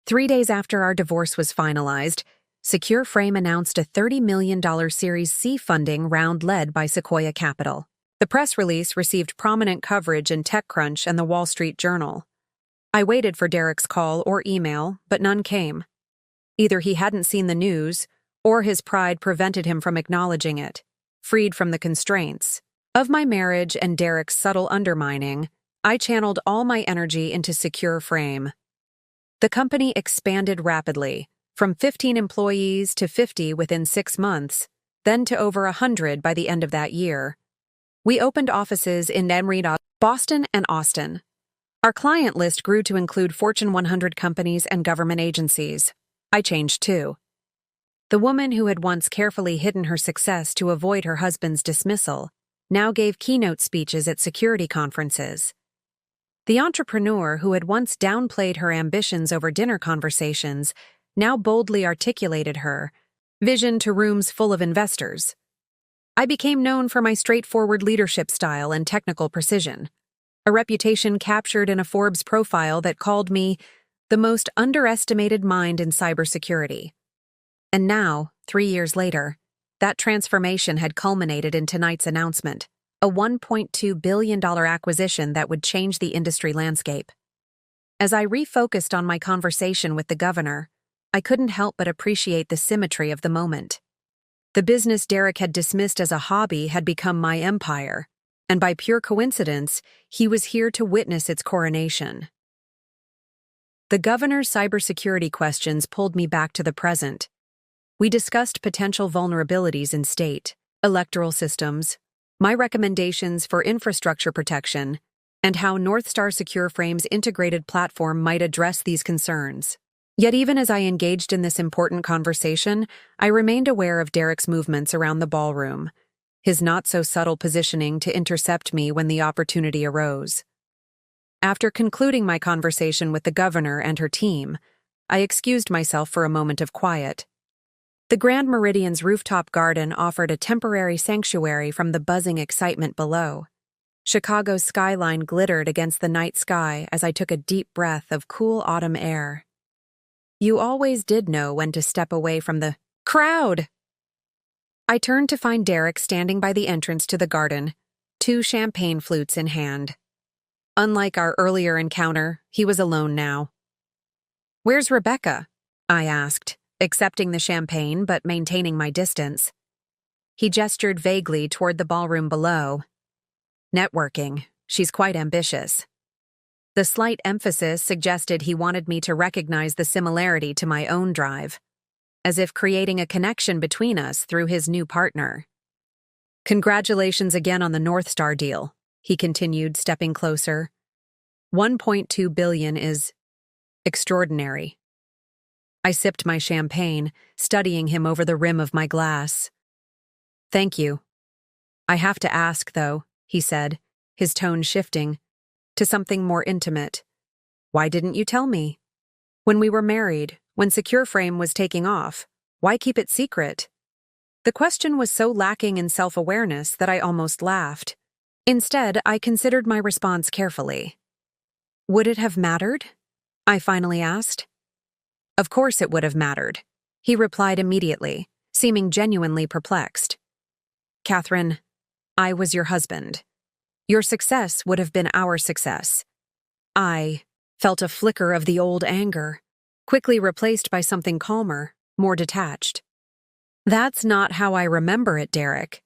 3 days after our divorce was finalized, SecureFrame announced a $30 million Series C funding round led by Sequoia Capital. The press release received prominent coverage in TechCrunch and the Wall Street Journal. I waited for Derek's call or email, but none came. Either he hadn't seen the news, or his pride prevented him from acknowledging it. Freed from the constraints of my marriage and Derek's subtle undermining, I channeled all my energy into Secure Frame. The company expanded rapidly, from 15 employees to 50 within 6 months, then to over 100 by the end of that year. We opened offices in Denver, Boston, and Austin. Our client list grew to include Fortune 100 companies and government agencies. I changed too. The woman who had once carefully hidden her success to avoid her husband's dismissal now gave keynote speeches at security conferences. The entrepreneur who had once downplayed her ambitions over dinner conversations now boldly articulated her vision to rooms full of investors. I became known for my straightforward leadership style and technical precision, a reputation captured in a Forbes profile that called me the most underestimated mind in cybersecurity. And now, 3 years later, that transformation had culminated in tonight's announcement, a $1.2 billion acquisition that would change the industry landscape. As I refocused on my conversation with the governor, I couldn't help but appreciate the symmetry of the moment. The business Derek had dismissed as a hobby had become my empire, and by pure coincidence, he was here to witness its coronation. The governor's cybersecurity questions pulled me back to the present. We discussed potential vulnerabilities in state, electoral systems, my recommendations for infrastructure protection, and how Northstar Secure Frame's integrated platform might address these concerns. Yet even as I engaged in this important conversation, I remained aware of Derek's movements around the ballroom, his not-so-subtle positioning to intercept me when the opportunity arose. After concluding my conversation with the governor and her team, I excused myself for a moment of quiet. The Grand Meridian's rooftop garden offered a temporary sanctuary from the buzzing excitement below. Chicago's skyline glittered against the night sky as I took a deep breath of cool autumn air. You always did know when to step away from the crowd. I turned to find Derek standing by the entrance to the garden, 2 champagne flutes in hand. Unlike our earlier encounter, he was alone now. "Where's Rebecca?" I asked, accepting the champagne but maintaining my distance. He gestured vaguely toward the ballroom below. "Networking. She's quite ambitious." The slight emphasis suggested he wanted me to recognize the similarity to my own drive, as if creating a connection between us through his new partner. "Congratulations again on the Northstar deal," he continued, stepping closer. $1.2 billion is extraordinary. I sipped my champagne, studying him over the rim of my glass. "Thank you. I have to ask, though," he said, his tone shifting to something more intimate. "Why didn't you tell me? When we were married, when Secure Frame was taking off, why keep it secret?" The question was so lacking in self-awareness that I almost laughed. Instead, I considered my response carefully. "Would it have mattered?" I finally asked. "Of course it would have mattered," he replied immediately, seeming genuinely perplexed. "Catherine, I was your husband. Your success would have been our success." I felt a flicker of the old anger, quickly replaced by something calmer, more detached. "That's not how I remember it, Derek.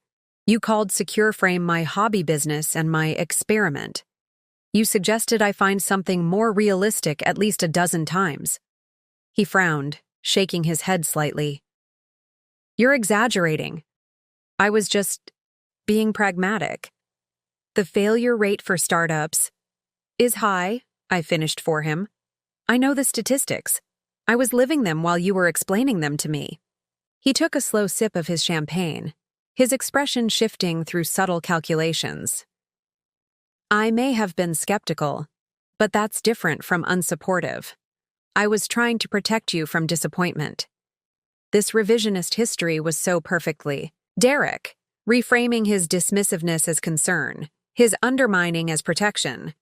You called Secure Frame my hobby business and my experiment. You suggested I find something more realistic at least a dozen times." He frowned, shaking his head slightly. "You're exaggerating. I was just being pragmatic. The failure rate for startups is high," I finished for him. "I know the statistics. I was living them while you were explaining them to me." He took a slow sip of his champagne, his expression shifting through subtle calculations. "I may have been skeptical, but that's different from unsupportive. I was trying to protect you from disappointment. This revisionist history was so perfectly Derek, reframing his dismissiveness as concern, his undermining as protection.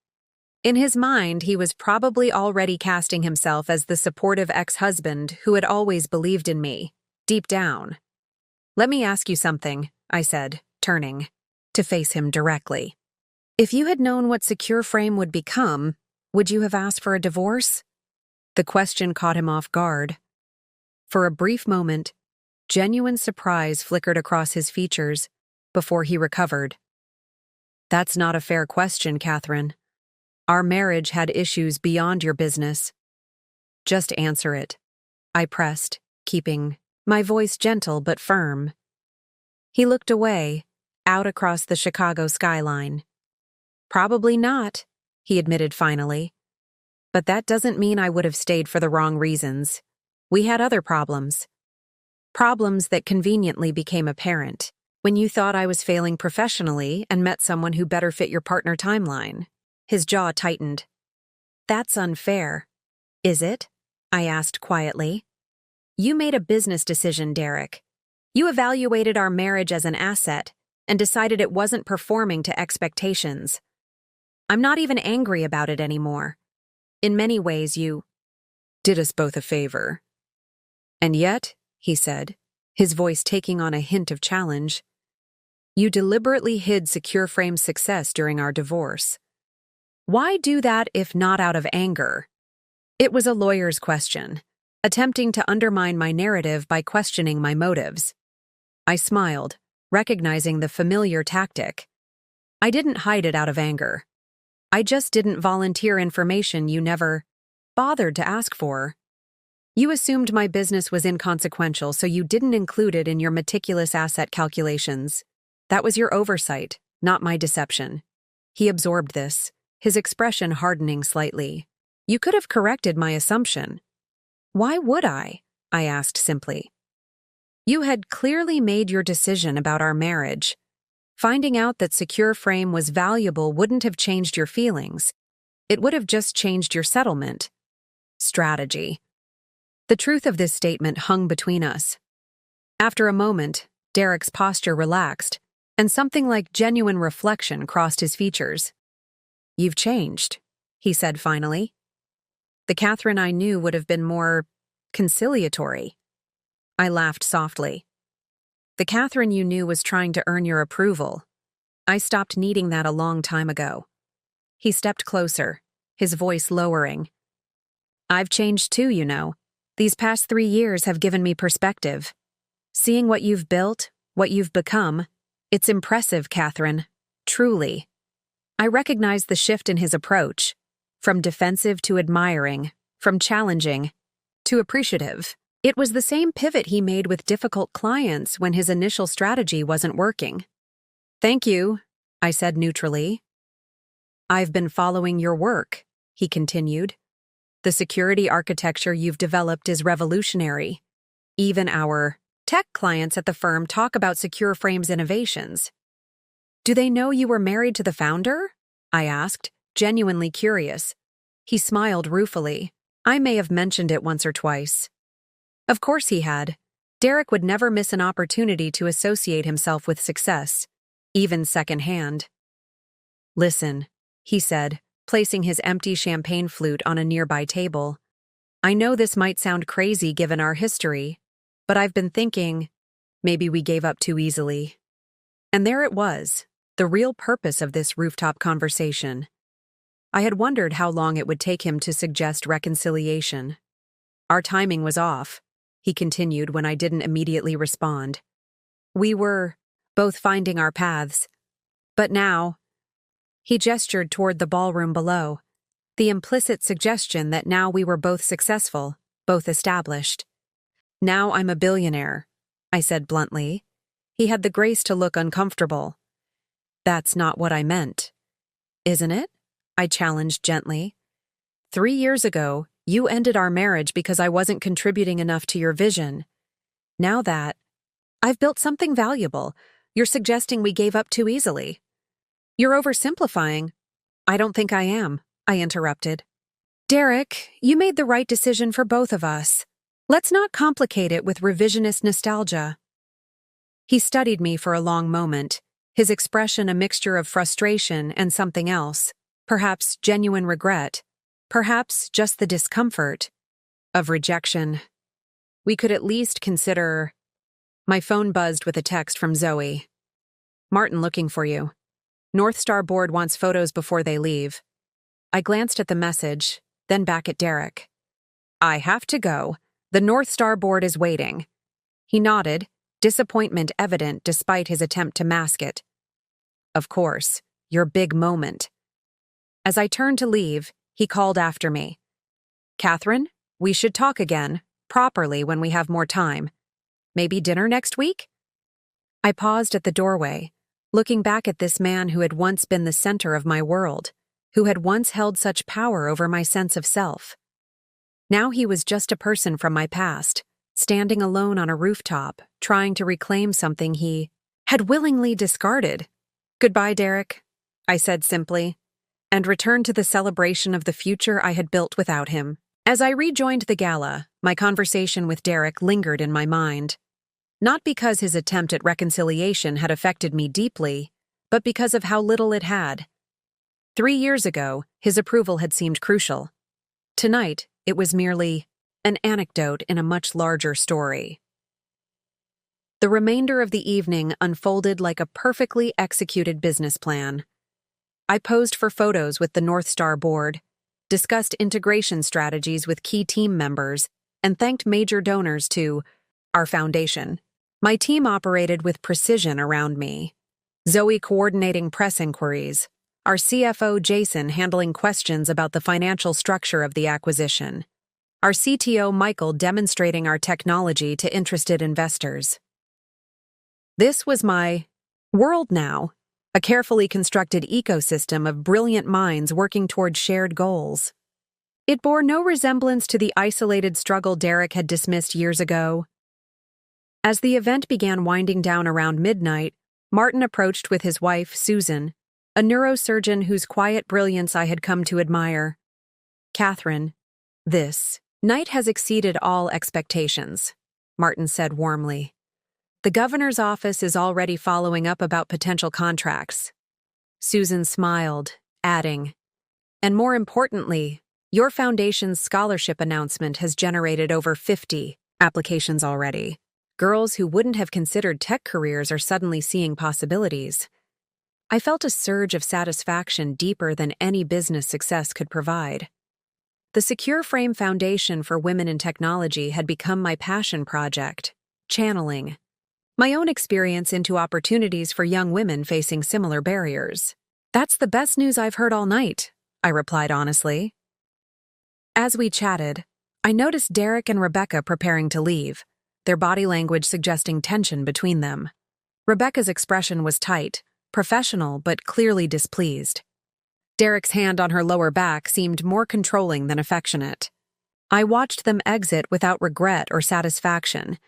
In his mind, he was probably already casting himself as the supportive ex-husband who had always believed in me, deep down. "Let me ask you something," I said, turning to face him directly. "If you had known what Secure Frame would become, would you have asked for a divorce?" The question caught him off guard. For a brief moment, genuine surprise flickered across his features before he recovered. That's not a fair question, Catherine. Our marriage had issues beyond your business. Just answer it, I pressed, keeping my voice gentle but firm. He looked away, out across the Chicago skyline. Probably not, he admitted finally. But that doesn't mean I would have stayed for the wrong reasons. We had other problems. Problems that conveniently became apparent when you thought I was failing professionally and met someone who better fit your partner timeline. His jaw tightened. That's unfair. Is it? I asked quietly. You made a business decision, Derek. You evaluated our marriage as an asset and decided it wasn't performing to expectations. I'm not even angry about it anymore. In many ways, you did us both a favor. And yet, he said, his voice taking on a hint of challenge, you deliberately hid Secure Frame's success during our divorce. Why do that if not out of anger? It was a lawyer's question, attempting to undermine my narrative by questioning my motives. I smiled, recognizing the familiar tactic. I didn't hide it out of anger. I just didn't volunteer information you never bothered to ask for. You assumed my business was inconsequential, so you didn't include it in your meticulous asset calculations. That was your oversight, not my deception. He absorbed this, his expression hardening slightly. You could have corrected my assumption. Why would I? I asked simply. You had clearly made your decision about our marriage. Finding out that Secure Frame was valuable wouldn't have changed your feelings. It would have just changed your settlement strategy. The truth of this statement hung between us. After a moment, Derek's posture relaxed, and something like genuine reflection crossed his features. You've changed, he said finally. The Catherine I knew would have been more conciliatory. I laughed softly. The Catherine you knew was trying to earn your approval. I stopped needing that a long time ago. He stepped closer, his voice lowering. I've changed too, you know. These past 3 years have given me perspective. Seeing what you've built, what you've become, it's impressive, Catherine. Truly. I recognized the shift in his approach, from defensive to admiring, from challenging to appreciative. It was the same pivot he made with difficult clients when his initial strategy wasn't working. Thank you, I said neutrally. I've been following your work, he continued. The security architecture you've developed is revolutionary. Even our tech clients at the firm talk about Secure Frame's innovations. Do they know you were married to the founder? I asked, genuinely curious. He smiled ruefully. I may have mentioned it once or twice. Of course he had. Derek would never miss an opportunity to associate himself with success, even secondhand. Listen, he said, placing his empty champagne flute on a nearby table. I know this might sound crazy given our history, but I've been thinking, maybe we gave up too easily. And there it was, the real purpose of this rooftop conversation. I had wondered how long it would take him to suggest reconciliation. Our timing was off, he continued when I didn't immediately respond. We were both finding our paths. But now, he gestured toward the ballroom below, the implicit suggestion that now we were both successful, both established. Now I'm a billionaire, I said bluntly. He had the grace to look uncomfortable. That's not what I meant. Isn't it? I challenged gently. 3 years ago, you ended our marriage because I wasn't contributing enough to your vision. Now that I've built something valuable, you're suggesting we gave up too easily. You're oversimplifying. I don't think I am, I interrupted. Derek, you made the right decision for both of us. Let's not complicate it with revisionist nostalgia. He studied me for a long moment, his expression a mixture of frustration and something else, perhaps genuine regret, perhaps just the discomfort of rejection. We could at least consider... My phone buzzed with a text from Zoe. Martin looking for you. North Star Board wants photos before they leave. I glanced at the message, then back at Derek. I have to go. The North Star board is waiting. He nodded, disappointment evident despite his attempt to mask it. Of course, your big moment. As I turned to leave, he called after me. Catherine, we should talk again, properly when we have more time. Maybe dinner next week? I paused at the doorway, looking back at this man who had once been the center of my world, who had once held such power over my sense of self. Now he was just a person from my past, standing alone on a rooftop, trying to reclaim something he had willingly discarded. Goodbye, Derek, I said simply, and returned to the celebration of the future I had built without him. As I rejoined the gala, my conversation with Derek lingered in my mind. Not because his attempt at reconciliation had affected me deeply, but because of how little it had. 3 years ago, his approval had seemed crucial. Tonight, it was merely an anecdote in a much larger story. The remainder of the evening unfolded like a perfectly executed business plan. I posed for photos with the North Star board, discussed integration strategies with key team members, and thanked major donors to our foundation. My team operated with precision around me. Zoe coordinating press inquiries, our CFO Jason handling questions about the financial structure of the acquisition, our CTO Michael demonstrating our technology to interested investors. This was my world now, a carefully constructed ecosystem of brilliant minds working toward shared goals. It bore no resemblance to the isolated struggle Derek had dismissed years ago. As the event began winding down around midnight, Martin approached with his wife, Susan, a neurosurgeon whose quiet brilliance I had come to admire. Catherine, this night has exceeded all expectations, Martin said warmly. The governor's office is already following up about potential contracts. Susan smiled, adding, and more importantly, your foundation's scholarship announcement has generated over 50 applications already. Girls who wouldn't have considered tech careers are suddenly seeing possibilities. I felt a surge of satisfaction deeper than any business success could provide. The Secure Frame Foundation for Women in Technology had become my passion project, channeling my own experience into opportunities for young women facing similar barriers. That's the best news I've heard all night, I replied honestly. As we chatted, I noticed Derek and Rebecca preparing to leave, their body language suggesting tension between them. Rebecca's expression was tight, professional, but clearly displeased. Derek's hand on her lower back seemed more controlling than affectionate. I watched them exit without regret or satisfaction,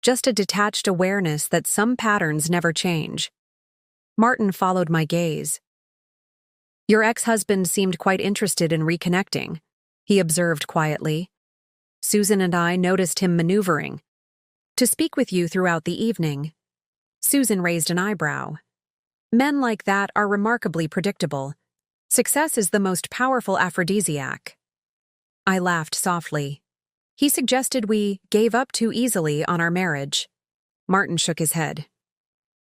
just a detached awareness that some patterns never change. Martin followed my gaze. Your ex-husband seemed quite interested in reconnecting, he observed quietly. Susan and I noticed him maneuvering. To speak with you throughout the evening. Susan raised an eyebrow. Men like that are remarkably predictable. Success is the most powerful aphrodisiac. I laughed softly. He suggested we gave up too easily on our marriage. Martin shook his head.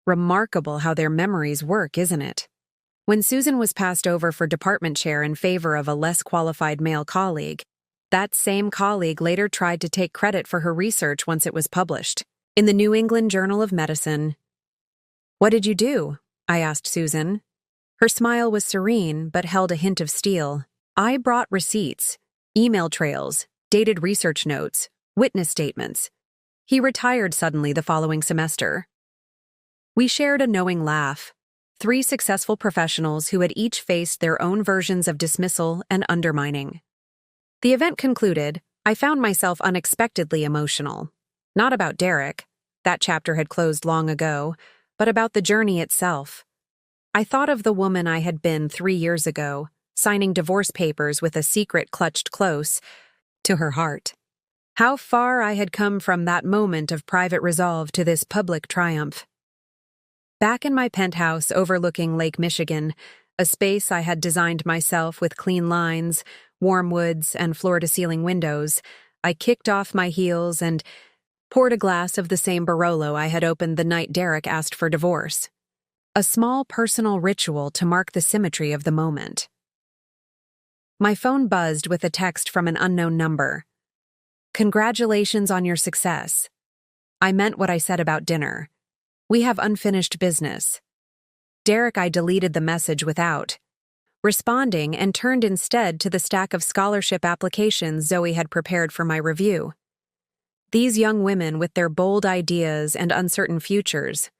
Remarkable how their memories work, isn't it? When Susan was passed over for department chair in favor of a less qualified male colleague, that same colleague later tried to take credit for her research once it was published in the New England Journal of Medicine. What did you do? I asked Susan. Her smile was serene but held a hint of steel. I brought receipts, email trails, dated research notes, witness statements. He retired suddenly the following semester. We shared a knowing laugh. 3 successful professionals who had each faced their own versions of dismissal and undermining. The event concluded, I found myself unexpectedly emotional. Not about Derek, that chapter had closed long ago, but about the journey itself. I thought of the woman I had been 3 years ago, signing divorce papers with a secret clutched close to her heart. How far I had come from that moment of private resolve to this public triumph. Back in my penthouse overlooking Lake Michigan, a space I had designed myself with clean lines, warm woods, and floor-to-ceiling windows, I kicked off my heels and poured a glass of the same Barolo I had opened the night Derek asked for divorce. A small personal ritual to mark the symmetry of the moment. My phone buzzed with a text from an unknown number. Congratulations on your success. I meant what I said about dinner. We have unfinished business. Derek, I deleted the message without responding and turned instead to the stack of scholarship applications Zoe had prepared for my review. These young women with their bold ideas and uncertain futures,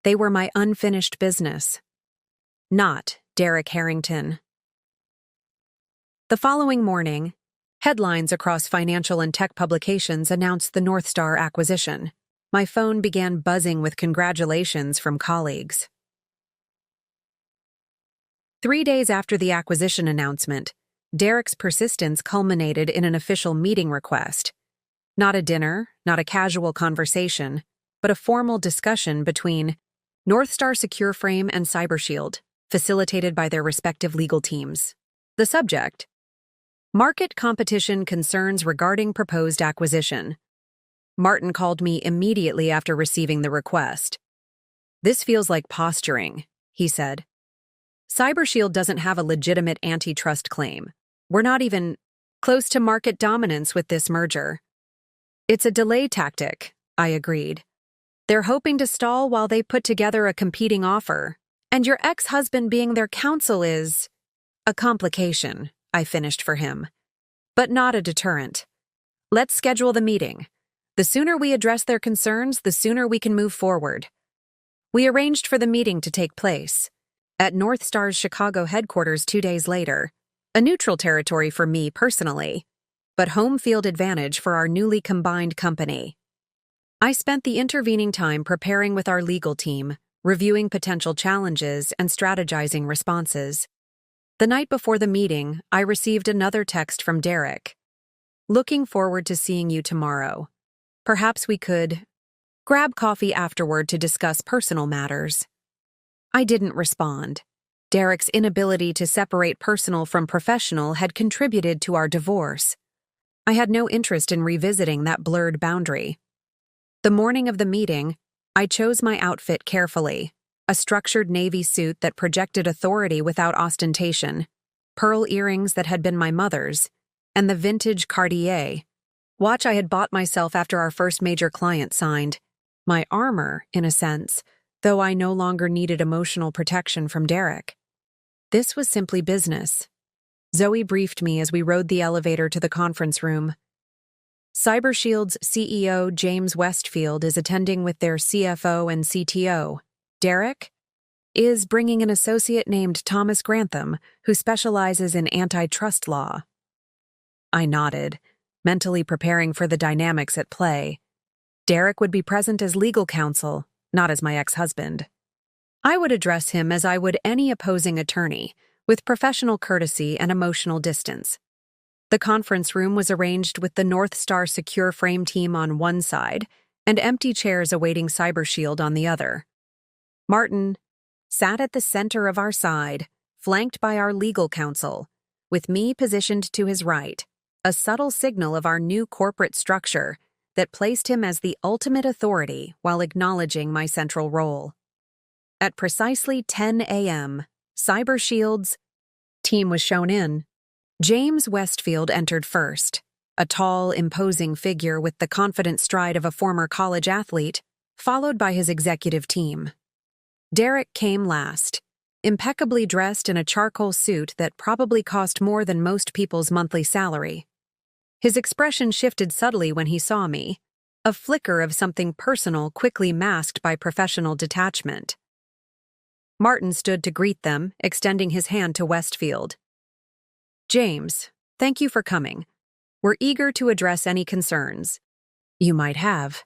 they were my unfinished business. Not Derek Harrington. The following morning, headlines across financial and tech publications announced the North Star acquisition. My phone began buzzing with congratulations from colleagues. 3 days after the acquisition announcement, Derek's persistence culminated in an official meeting request. Not a dinner, not a casual conversation, but a formal discussion between North Star Secure Frame and CyberShield, facilitated by their respective legal teams. The subject: market competition concerns regarding proposed acquisition. Martin called me immediately after receiving the request. "This feels like posturing," he said. "CyberShield doesn't have a legitimate antitrust claim. We're not even close to market dominance with this merger." "It's a delay tactic," I agreed. "They're hoping to stall while they put together a competing offer. And your ex-husband being their counsel is a complication," I finished for him. "But not a deterrent. Let's schedule the meeting. The sooner we address their concerns, the sooner we can move forward." We arranged for the meeting to take place at North Star's Chicago headquarters 2 days later, a neutral territory for me personally, but home field advantage for our newly combined company. I spent the intervening time preparing with our legal team, reviewing potential challenges and strategizing responses. The night before the meeting, I received another text from Derek. "Looking forward to seeing you tomorrow. Perhaps we could grab coffee afterward to discuss personal matters." I didn't respond. Derek's inability to separate personal from professional had contributed to our divorce. I had no interest in revisiting that blurred boundary. The morning of the meeting, I chose my outfit carefully: a structured navy suit that projected authority without ostentation, pearl earrings that had been my mother's, and the vintage Cartier watch I had bought myself after our first major client signed. My armor, in a sense, though I no longer needed emotional protection from Derek. This was simply business. Zoe briefed me as we rode the elevator to the conference room. CyberShield's CEO, James Westfield, is attending with their CFO and CTO. Derek is bringing an associate named Thomas Grantham, who specializes in antitrust law. I nodded, mentally preparing for the dynamics at play. Derek would be present as legal counsel, not as my ex-husband. I would address him as I would any opposing attorney, with professional courtesy and emotional distance. The conference room was arranged with the North Star Secure Frame team on one side and empty chairs awaiting CyberShield on the other. Martin sat at the center of our side, flanked by our legal counsel, with me positioned to his right, a subtle signal of our new corporate structure that placed him as the ultimate authority while acknowledging my central role. At precisely 10 a.m., CyberShield's team was shown in. James Westfield entered first, a tall, imposing figure with the confident stride of a former college athlete, followed by his executive team. Derek came last, impeccably dressed in a charcoal suit that probably cost more than most people's monthly salary. His expression shifted subtly when he saw me, a flicker of something personal quickly masked by professional detachment. Martin stood to greet them, extending his hand to Westfield. "James, thank you for coming. We're eager to address any concerns you might have."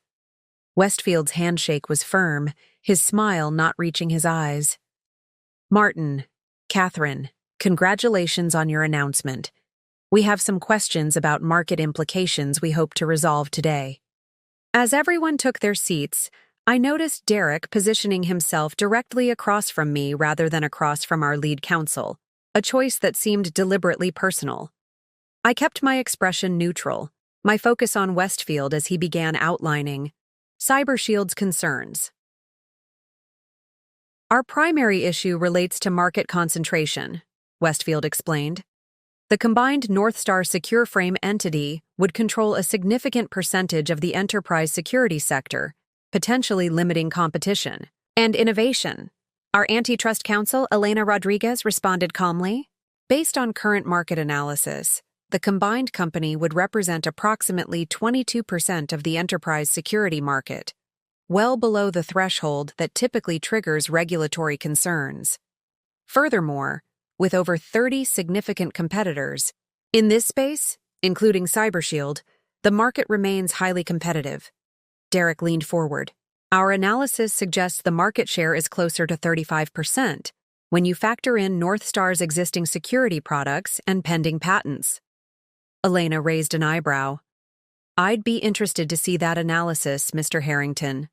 Westfield's handshake was firm, his smile not reaching his eyes. "Martin, Catherine, congratulations on your announcement. We have some questions about market implications we hope to resolve today." As everyone took their seats, I noticed Derek positioning himself directly across from me rather than across from our lead counsel, a choice that seemed deliberately personal. I kept my expression neutral, my focus on Westfield as he began outlining CyberShield's concerns. "Our primary issue relates to market concentration," Westfield explained. The combined North Star Secure Frame entity would control a significant percentage of the enterprise security sector, potentially limiting competition and innovation. Our antitrust counsel, Elena Rodriguez, responded calmly. Based on current market analysis, the combined company would represent approximately 22% of the enterprise security market, well below the threshold that typically triggers regulatory concerns. Furthermore, with over 30 significant competitors in this space, including CyberShield, the market remains highly competitive. Derek leaned forward. Our analysis suggests the market share is closer to 35% when you factor in North Star's existing security products and pending patents. Elena raised an eyebrow. I'd be interested to see that analysis, Mr. Harrington.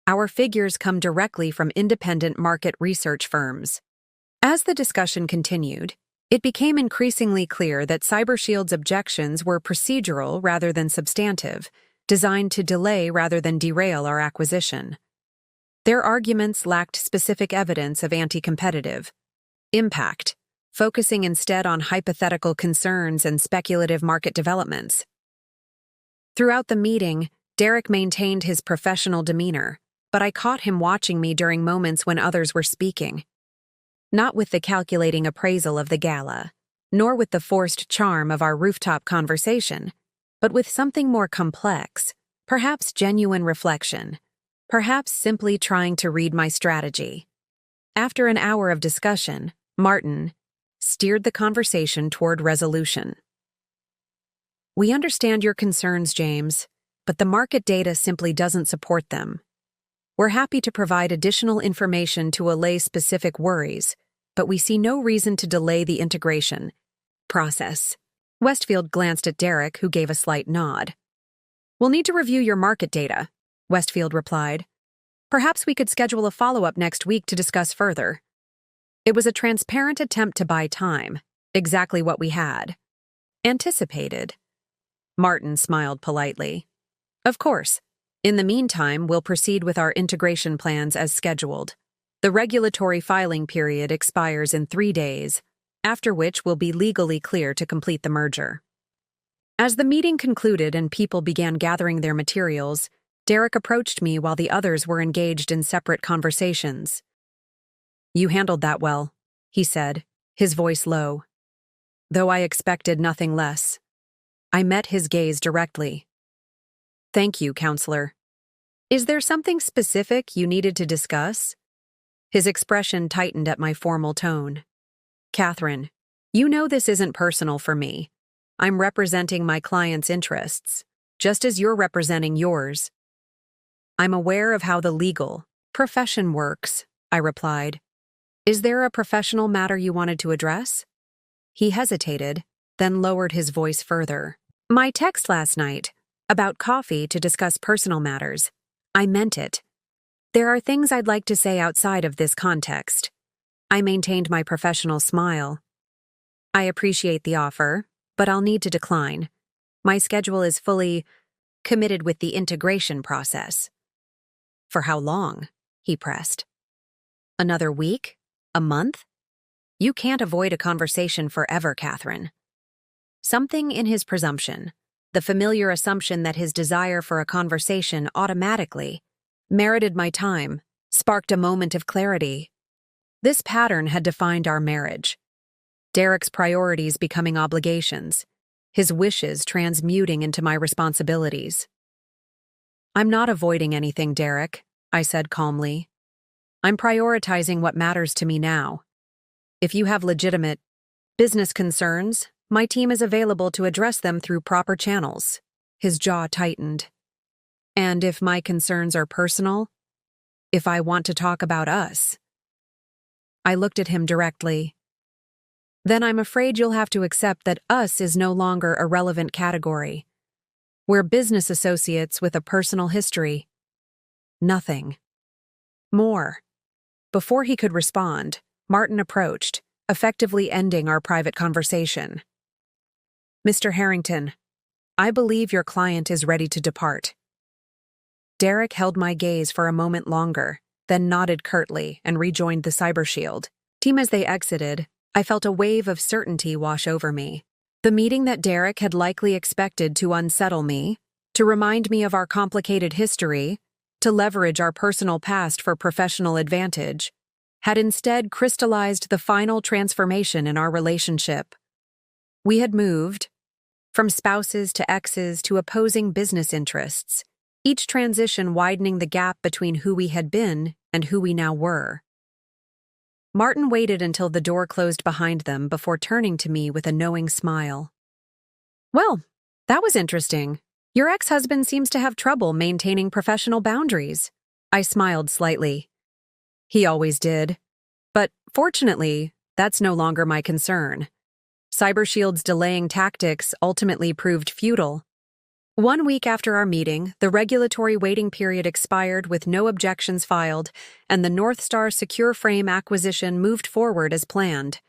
Our figures come directly from independent market research firms. As the discussion continued, it became increasingly clear that CyberShield's objections were procedural rather than substantive, designed to delay rather than derail our acquisition. Their arguments lacked specific evidence of anti-competitive impact, focusing instead on hypothetical concerns and speculative market developments. Throughout the meeting, Derek maintained his professional demeanor, but I caught him watching me during moments when others were speaking. Not with the calculating appraisal of the gala, nor with the forced charm of our rooftop conversation, but with something more complex, perhaps genuine reflection, perhaps simply trying to read my strategy. After an hour of discussion, Martin steered the conversation toward resolution. We understand your concerns, James, but the market data simply doesn't support them. We're happy to provide additional information to allay specific worries, but we see no reason to delay the integration process. Westfield glanced at Derek, who gave a slight nod. We'll need to review your market data, Westfield replied. Perhaps we could schedule a follow-up next week to discuss further. It was a transparent attempt to buy time, exactly what we had anticipated. Martin smiled politely. Of course. In the meantime, we'll proceed with our integration plans as scheduled. The regulatory filing period expires in 3 days, after which we'll be legally clear to complete the merger. As the meeting concluded and people began gathering their materials, Derek approached me while the others were engaged in separate conversations. You handled that well, he said, his voice low. Though I expected nothing less. I met his gaze directly. Thank you, counselor. Is there something specific you needed to discuss? His expression tightened at my formal tone. Catherine, you know this isn't personal for me. I'm representing my client's interests, just as you're representing yours. I'm aware of how the legal profession works, I replied. Is there a professional matter you wanted to address? He hesitated, then lowered his voice further. My text last night, about coffee to discuss personal matters. I meant it. There are things I'd like to say outside of this context. I maintained my professional smile. I appreciate the offer, but I'll need to decline. My schedule is fully committed with the integration process. For how long? He pressed. Another week? A month? You can't avoid a conversation forever, Catherine. Something in his presumption, the familiar assumption that his desire for a conversation automatically merited my time, sparked a moment of clarity. This pattern had defined our marriage. Derek's priorities becoming obligations, his wishes transmuting into my responsibilities. I'm not avoiding anything, Derek, I said calmly. I'm prioritizing what matters to me now. If you have legitimate business concerns, my team is available to address them through proper channels. His jaw tightened. And if my concerns are personal, if I want to talk about us. I looked at him directly. Then I'm afraid you'll have to accept that us is no longer a relevant category. We're business associates with a personal history. Nothing more. Before he could respond, Martin approached, effectively ending our private conversation. Mr. Harrington, I believe your client is ready to depart. Derek held my gaze for a moment longer, then nodded curtly and rejoined the CyberShield team. As they exited, I felt a wave of certainty wash over me. The meeting that Derek had likely expected to unsettle me, to remind me of our complicated history, to leverage our personal past for professional advantage, had instead crystallized the final transformation in our relationship. We had moved from spouses to exes to opposing business interests, each transition widening the gap between who we had been and who we now were. Martin waited until the door closed behind them before turning to me with a knowing smile. "Well, that was interesting. Your ex-husband seems to have trouble maintaining professional boundaries." I smiled slightly. "He always did. But fortunately, that's no longer my concern. CyberShield's delaying tactics ultimately proved futile. 1 week after our meeting, the regulatory waiting period expired with no objections filed, and the Northstar Secure Frame acquisition moved forward as planned.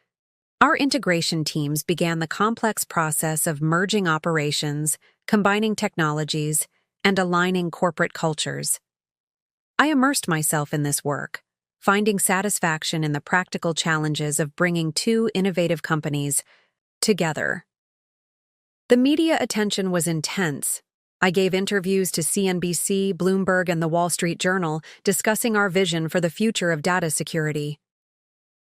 Our integration teams began the complex process of merging operations, combining technologies, and aligning corporate cultures. I immersed myself in this work, finding satisfaction in the practical challenges of bringing two innovative companies together. The media attention was intense. I gave interviews to CNBC, Bloomberg, and the Wall Street Journal discussing our vision for the future of data security.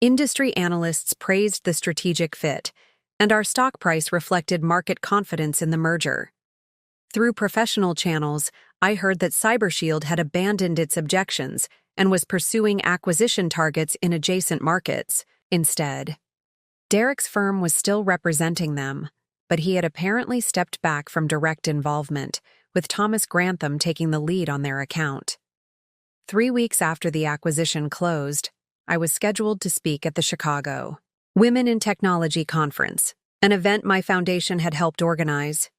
Industry analysts praised the strategic fit, and our stock price reflected market confidence in the merger. Through professional channels, I heard that CyberShield had abandoned its objections and was pursuing acquisition targets in adjacent markets instead. Derek's firm was still representing them, but he had apparently stepped back from direct involvement, with Thomas Grantham taking the lead on their account. 3 weeks after the acquisition closed, I was scheduled to speak at the Chicago Women in Technology Conference, an event my foundation had helped organize.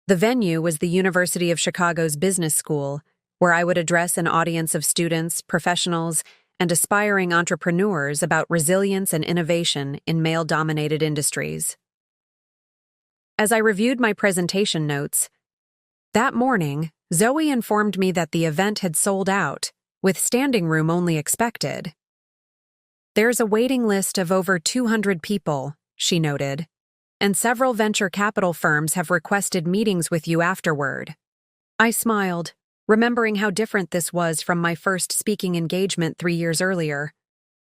The venue was the University of Chicago's Business School, where I would address an audience of students, professionals, and aspiring entrepreneurs about resilience and innovation in male-dominated industries. As I reviewed my presentation notes, that morning, Zoe informed me that the event had sold out, with standing room only expected. "There's a waiting list of over 200 people," she noted, "and several venture capital firms have requested meetings with you afterward." I smiled, remembering how different this was from my first speaking engagement 3 years earlier,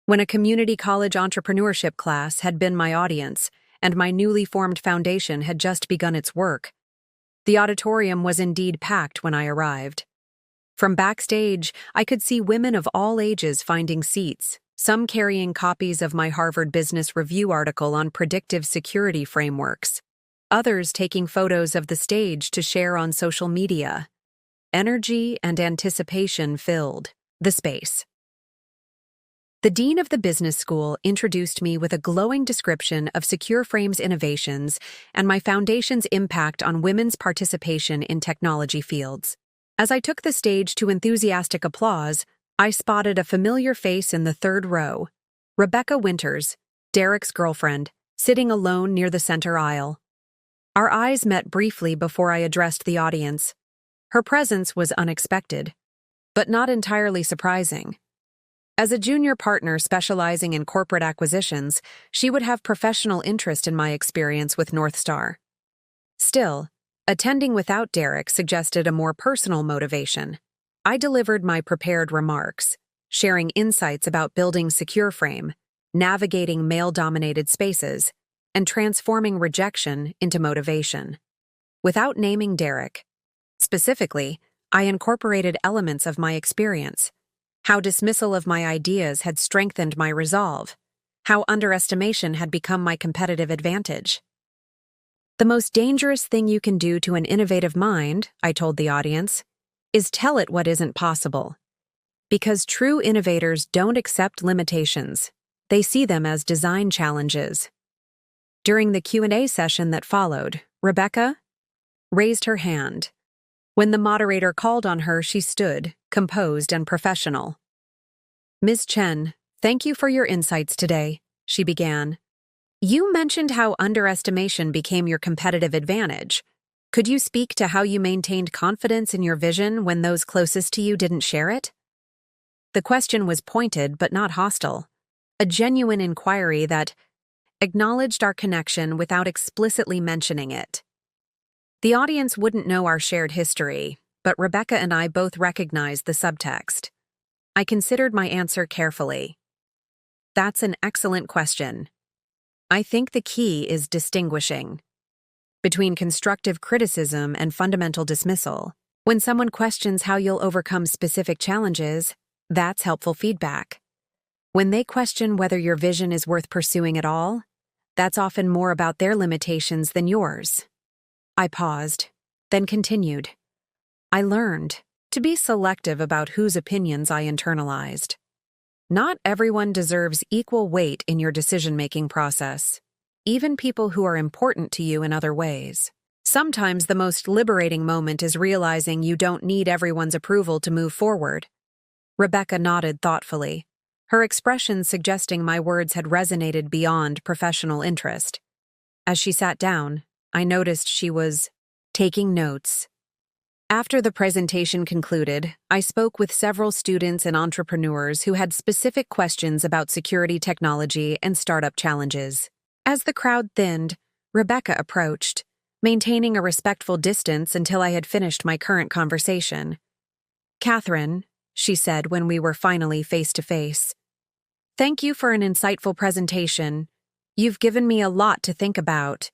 when a community college entrepreneurship class had been my audience and my newly formed foundation had just begun its work. The auditorium was indeed packed when I arrived. From backstage, I could see women of all ages finding seats, some carrying copies of my Harvard Business Review article on predictive security frameworks, others taking photos of the stage to share on social media. Energy and anticipation filled the space. The dean of the business school introduced me with a glowing description of Secure Frame's innovations and my foundation's impact on women's participation in technology fields. As I took the stage to enthusiastic applause, I spotted a familiar face in the third row, Rebecca Winters, Derek's girlfriend, sitting alone near the center aisle. Our eyes met briefly before I addressed the audience. Her presence was unexpected, but not entirely surprising. As a junior partner specializing in corporate acquisitions, she would have professional interest in my experience with Northstar. Still, attending without Derek suggested a more personal motivation. I delivered my prepared remarks, sharing insights about building Secure Frame, navigating male-dominated spaces, and transforming rejection into motivation. Without naming Derek, specifically, I incorporated elements of my experience, how dismissal of my ideas had strengthened my resolve, how underestimation had become my competitive advantage. "The most dangerous thing you can do to an innovative mind," I told the audience, "is tell it what isn't possible. Because true innovators don't accept limitations. They see them as design challenges." During the Q&A session that followed, Rebecca raised her hand. When the moderator called on her, she stood, composed and professional. "Ms. Chen, thank you for your insights today," she began. "You mentioned how underestimation became your competitive advantage. Could you speak to how you maintained confidence in your vision when those closest to you didn't share it?" The question was pointed but not hostile, a genuine inquiry that, acknowledged our connection without explicitly mentioning it. The audience wouldn't know our shared history, but Rebecca and I both recognized the subtext. I considered my answer carefully. That's an excellent question. I think the key is distinguishing between constructive criticism and fundamental dismissal. When someone questions how you'll overcome specific challenges, that's helpful feedback. When they question whether your vision is worth pursuing at all, that's often more about their limitations than yours. I paused, then continued. I learned to be selective about whose opinions I internalized. Not everyone deserves equal weight in your decision-making process, even people who are important to you in other ways. Sometimes the most liberating moment is realizing you don't need everyone's approval to move forward. Rebecca nodded thoughtfully, her expression suggesting my words had resonated beyond professional interest. As she sat down, I noticed she was taking notes. After the presentation concluded, I spoke with several students and entrepreneurs who had specific questions about security technology and startup challenges. As the crowd thinned, Rebecca approached, maintaining a respectful distance until I had finished my current conversation. "Catherine," she said when we were finally face to face, "thank you for an insightful presentation. You've given me a lot to think about."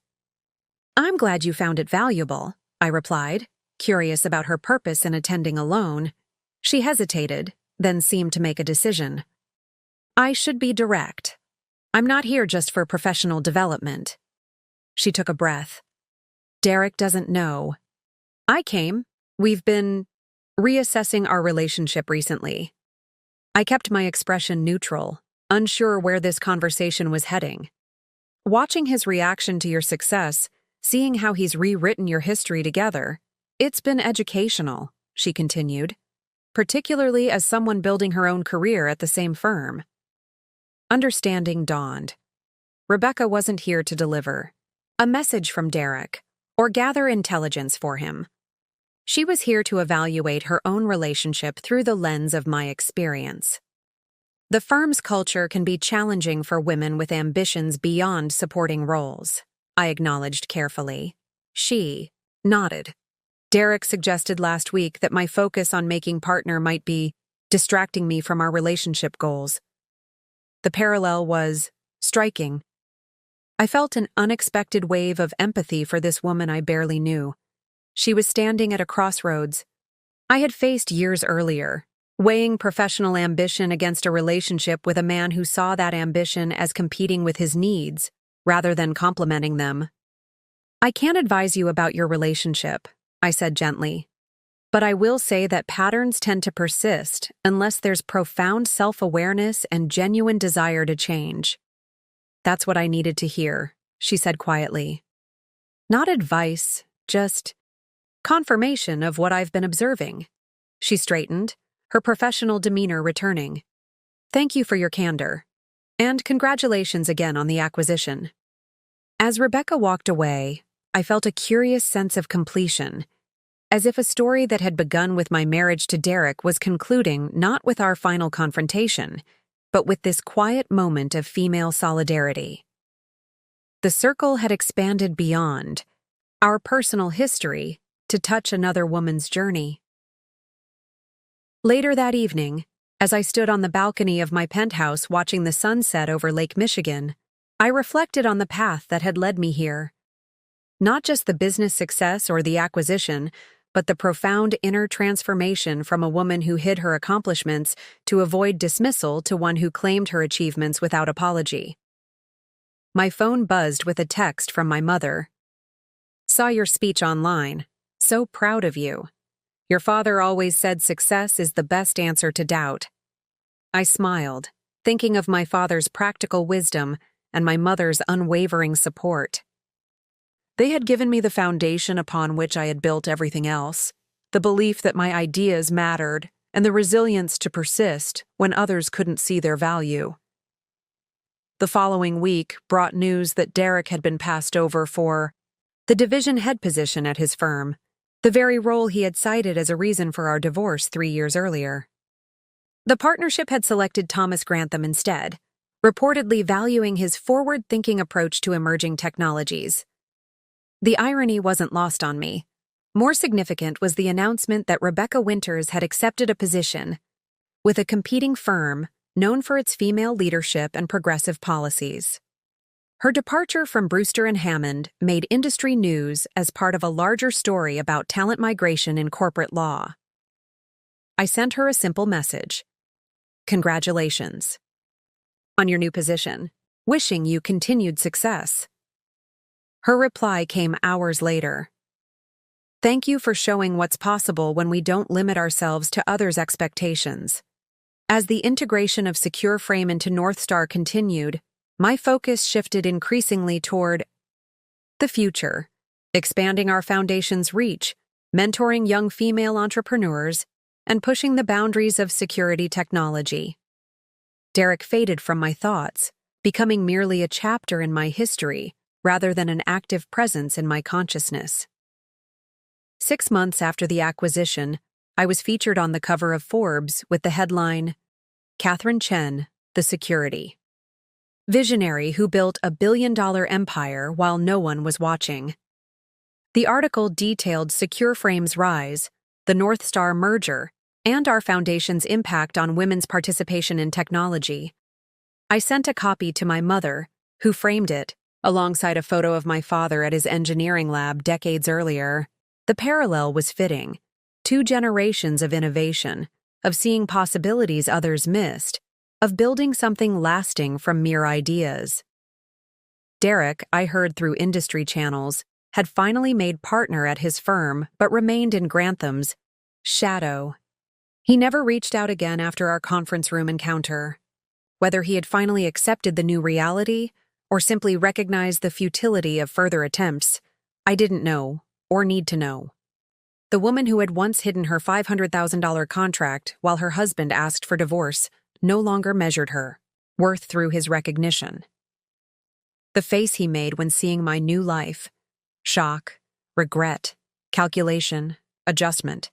"I'm glad you found it valuable," I replied, curious about her purpose in attending alone. She hesitated, then seemed to make a decision. "I should be direct. I'm not here just for professional development." She took a breath. "Derek doesn't know. I came. We've been reassessing our relationship recently." I kept my expression neutral, unsure where this conversation was heading. "Watching his reaction to your success, seeing how he's rewritten your history together, it's been educational," she continued, "particularly as someone building her own career at the same firm." Understanding dawned. Rebecca wasn't here to deliver a message from Derek or gather intelligence for him. She was here to evaluate her own relationship through the lens of my experience. The firm's culture can be challenging for women with ambitions beyond supporting roles, I acknowledged carefully. She nodded. "Derek suggested last week that my focus on making partner might be distracting me from our relationship goals." The parallel was striking. I felt an unexpected wave of empathy for this woman I barely knew. She was standing at a crossroads I had faced years earlier, weighing professional ambition against a relationship with a man who saw that ambition as competing with his needs, rather than complementing them. "I can't advise you about your relationship," I said gently, "but I will say that patterns tend to persist unless there's profound self-awareness and genuine desire to change." "That's what I needed to hear," she said quietly. "Not advice, just confirmation of what I've been observing." She straightened, her professional demeanor returning. "Thank you for your candor. And congratulations again on the acquisition." As Rebecca walked away, I felt a curious sense of completion, as if a story that had begun with my marriage to Derek was concluding not with our final confrontation, but with this quiet moment of female solidarity. The circle had expanded beyond our personal history to touch another woman's journey. Later that evening, as I stood on the balcony of my penthouse watching the sunset over Lake Michigan, I reflected on the path that had led me here. Not just the business success or the acquisition, but the profound inner transformation from a woman who hid her accomplishments to avoid dismissal to one who claimed her achievements without apology. My phone buzzed with a text from my mother. "Saw your speech online. So proud of you. Your father always said success is the best answer to doubt." I smiled, thinking of my father's practical wisdom and my mother's unwavering support. They had given me the foundation upon which I had built everything else, the belief that my ideas mattered and the resilience to persist when others couldn't see their value. The following week brought news that Derek had been passed over for the division head position at his firm, the very role he had cited as a reason for our divorce 3 years earlier. The partnership had selected Thomas Grantham instead, reportedly valuing his forward-thinking approach to emerging technologies. The irony wasn't lost on me. More significant was the announcement that Rebecca Winters had accepted a position with a competing firm known for its female leadership and progressive policies. Her departure from Brewster and Hammond made industry news as part of a larger story about talent migration in corporate law. I sent her a simple message. Congratulations on your new position. Wishing you continued success. Her reply came hours later. Thank you for showing what's possible when we don't limit ourselves to others' expectations. As the integration of Secure Frame into Northstar continued, my focus shifted increasingly toward the future, expanding our foundation's reach, mentoring young female entrepreneurs, and pushing the boundaries of security technology. Derek faded from my thoughts, becoming merely a chapter in my history rather than an active presence in my consciousness. 6 months after the acquisition, I was featured on the cover of Forbes with the headline, Catherine Chen, the Security Visionary who built a billion-dollar empire while no one was watching. The article detailed Secure Frame's rise, the Northstar merger, and our foundation's impact on women's participation in technology. I sent a copy to my mother, who framed it, alongside a photo of my father at his engineering lab decades earlier. The parallel was fitting. 2 generations of innovation, of seeing possibilities others missed, of building something lasting from mere ideas. Derek, I heard through industry channels, had finally made partner at his firm but remained in Grantham's shadow. He never reached out again after our conference room encounter. Whether he had finally accepted the new reality or simply recognized the futility of further attempts, I didn't know or need to know. The woman who had once hidden her $500,000 contract while her husband asked for divorce no longer measured her worth through his recognition. The face he made when seeing my new life, shock, regret, calculation, adjustment,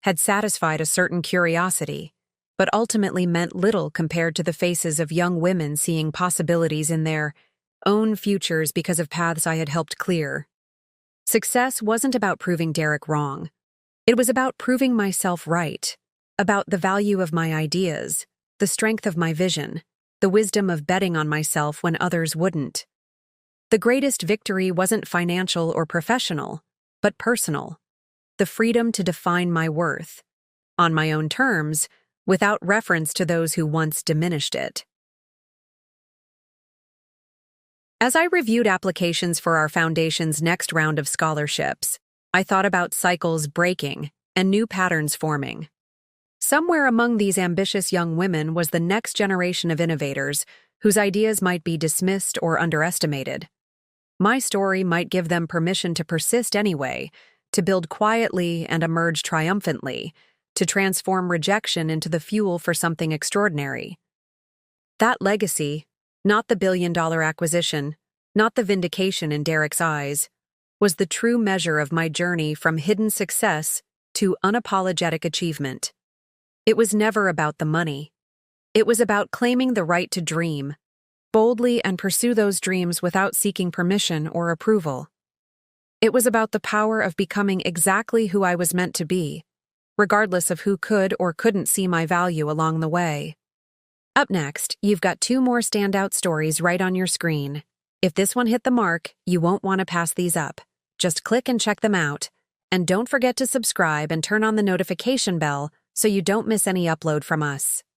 had satisfied a certain curiosity, but ultimately meant little compared to the faces of young women seeing possibilities in their own futures because of paths I had helped clear. Success wasn't about proving Derek wrong. It was about proving myself right, about the value of my ideas, the strength of my vision, the wisdom of betting on myself when others wouldn't. The greatest victory wasn't financial or professional, but personal. The freedom to define my worth, on my own terms, without reference to those who once diminished it. As I reviewed applications for our foundation's next round of scholarships, I thought about cycles breaking and new patterns forming. Somewhere among these ambitious young women was the next generation of innovators whose ideas might be dismissed or underestimated. My story might give them permission to persist anyway, to build quietly and emerge triumphantly, to transform rejection into the fuel for something extraordinary. That legacy, not the billion-dollar acquisition, not the vindication in Derek's eyes, was the true measure of my journey from hidden success to unapologetic achievement. It was never about the money. It was about claiming the right to dream, boldly and pursue those dreams without seeking permission or approval. It was about the power of becoming exactly who I was meant to be, regardless of who could or couldn't see my value along the way. Up next, you've got 2 more standout stories right on your screen. If this one hit the mark, you won't want to pass these up. Just click and check them out. And don't forget to subscribe and turn on the notification bell so you don't miss any upload from us.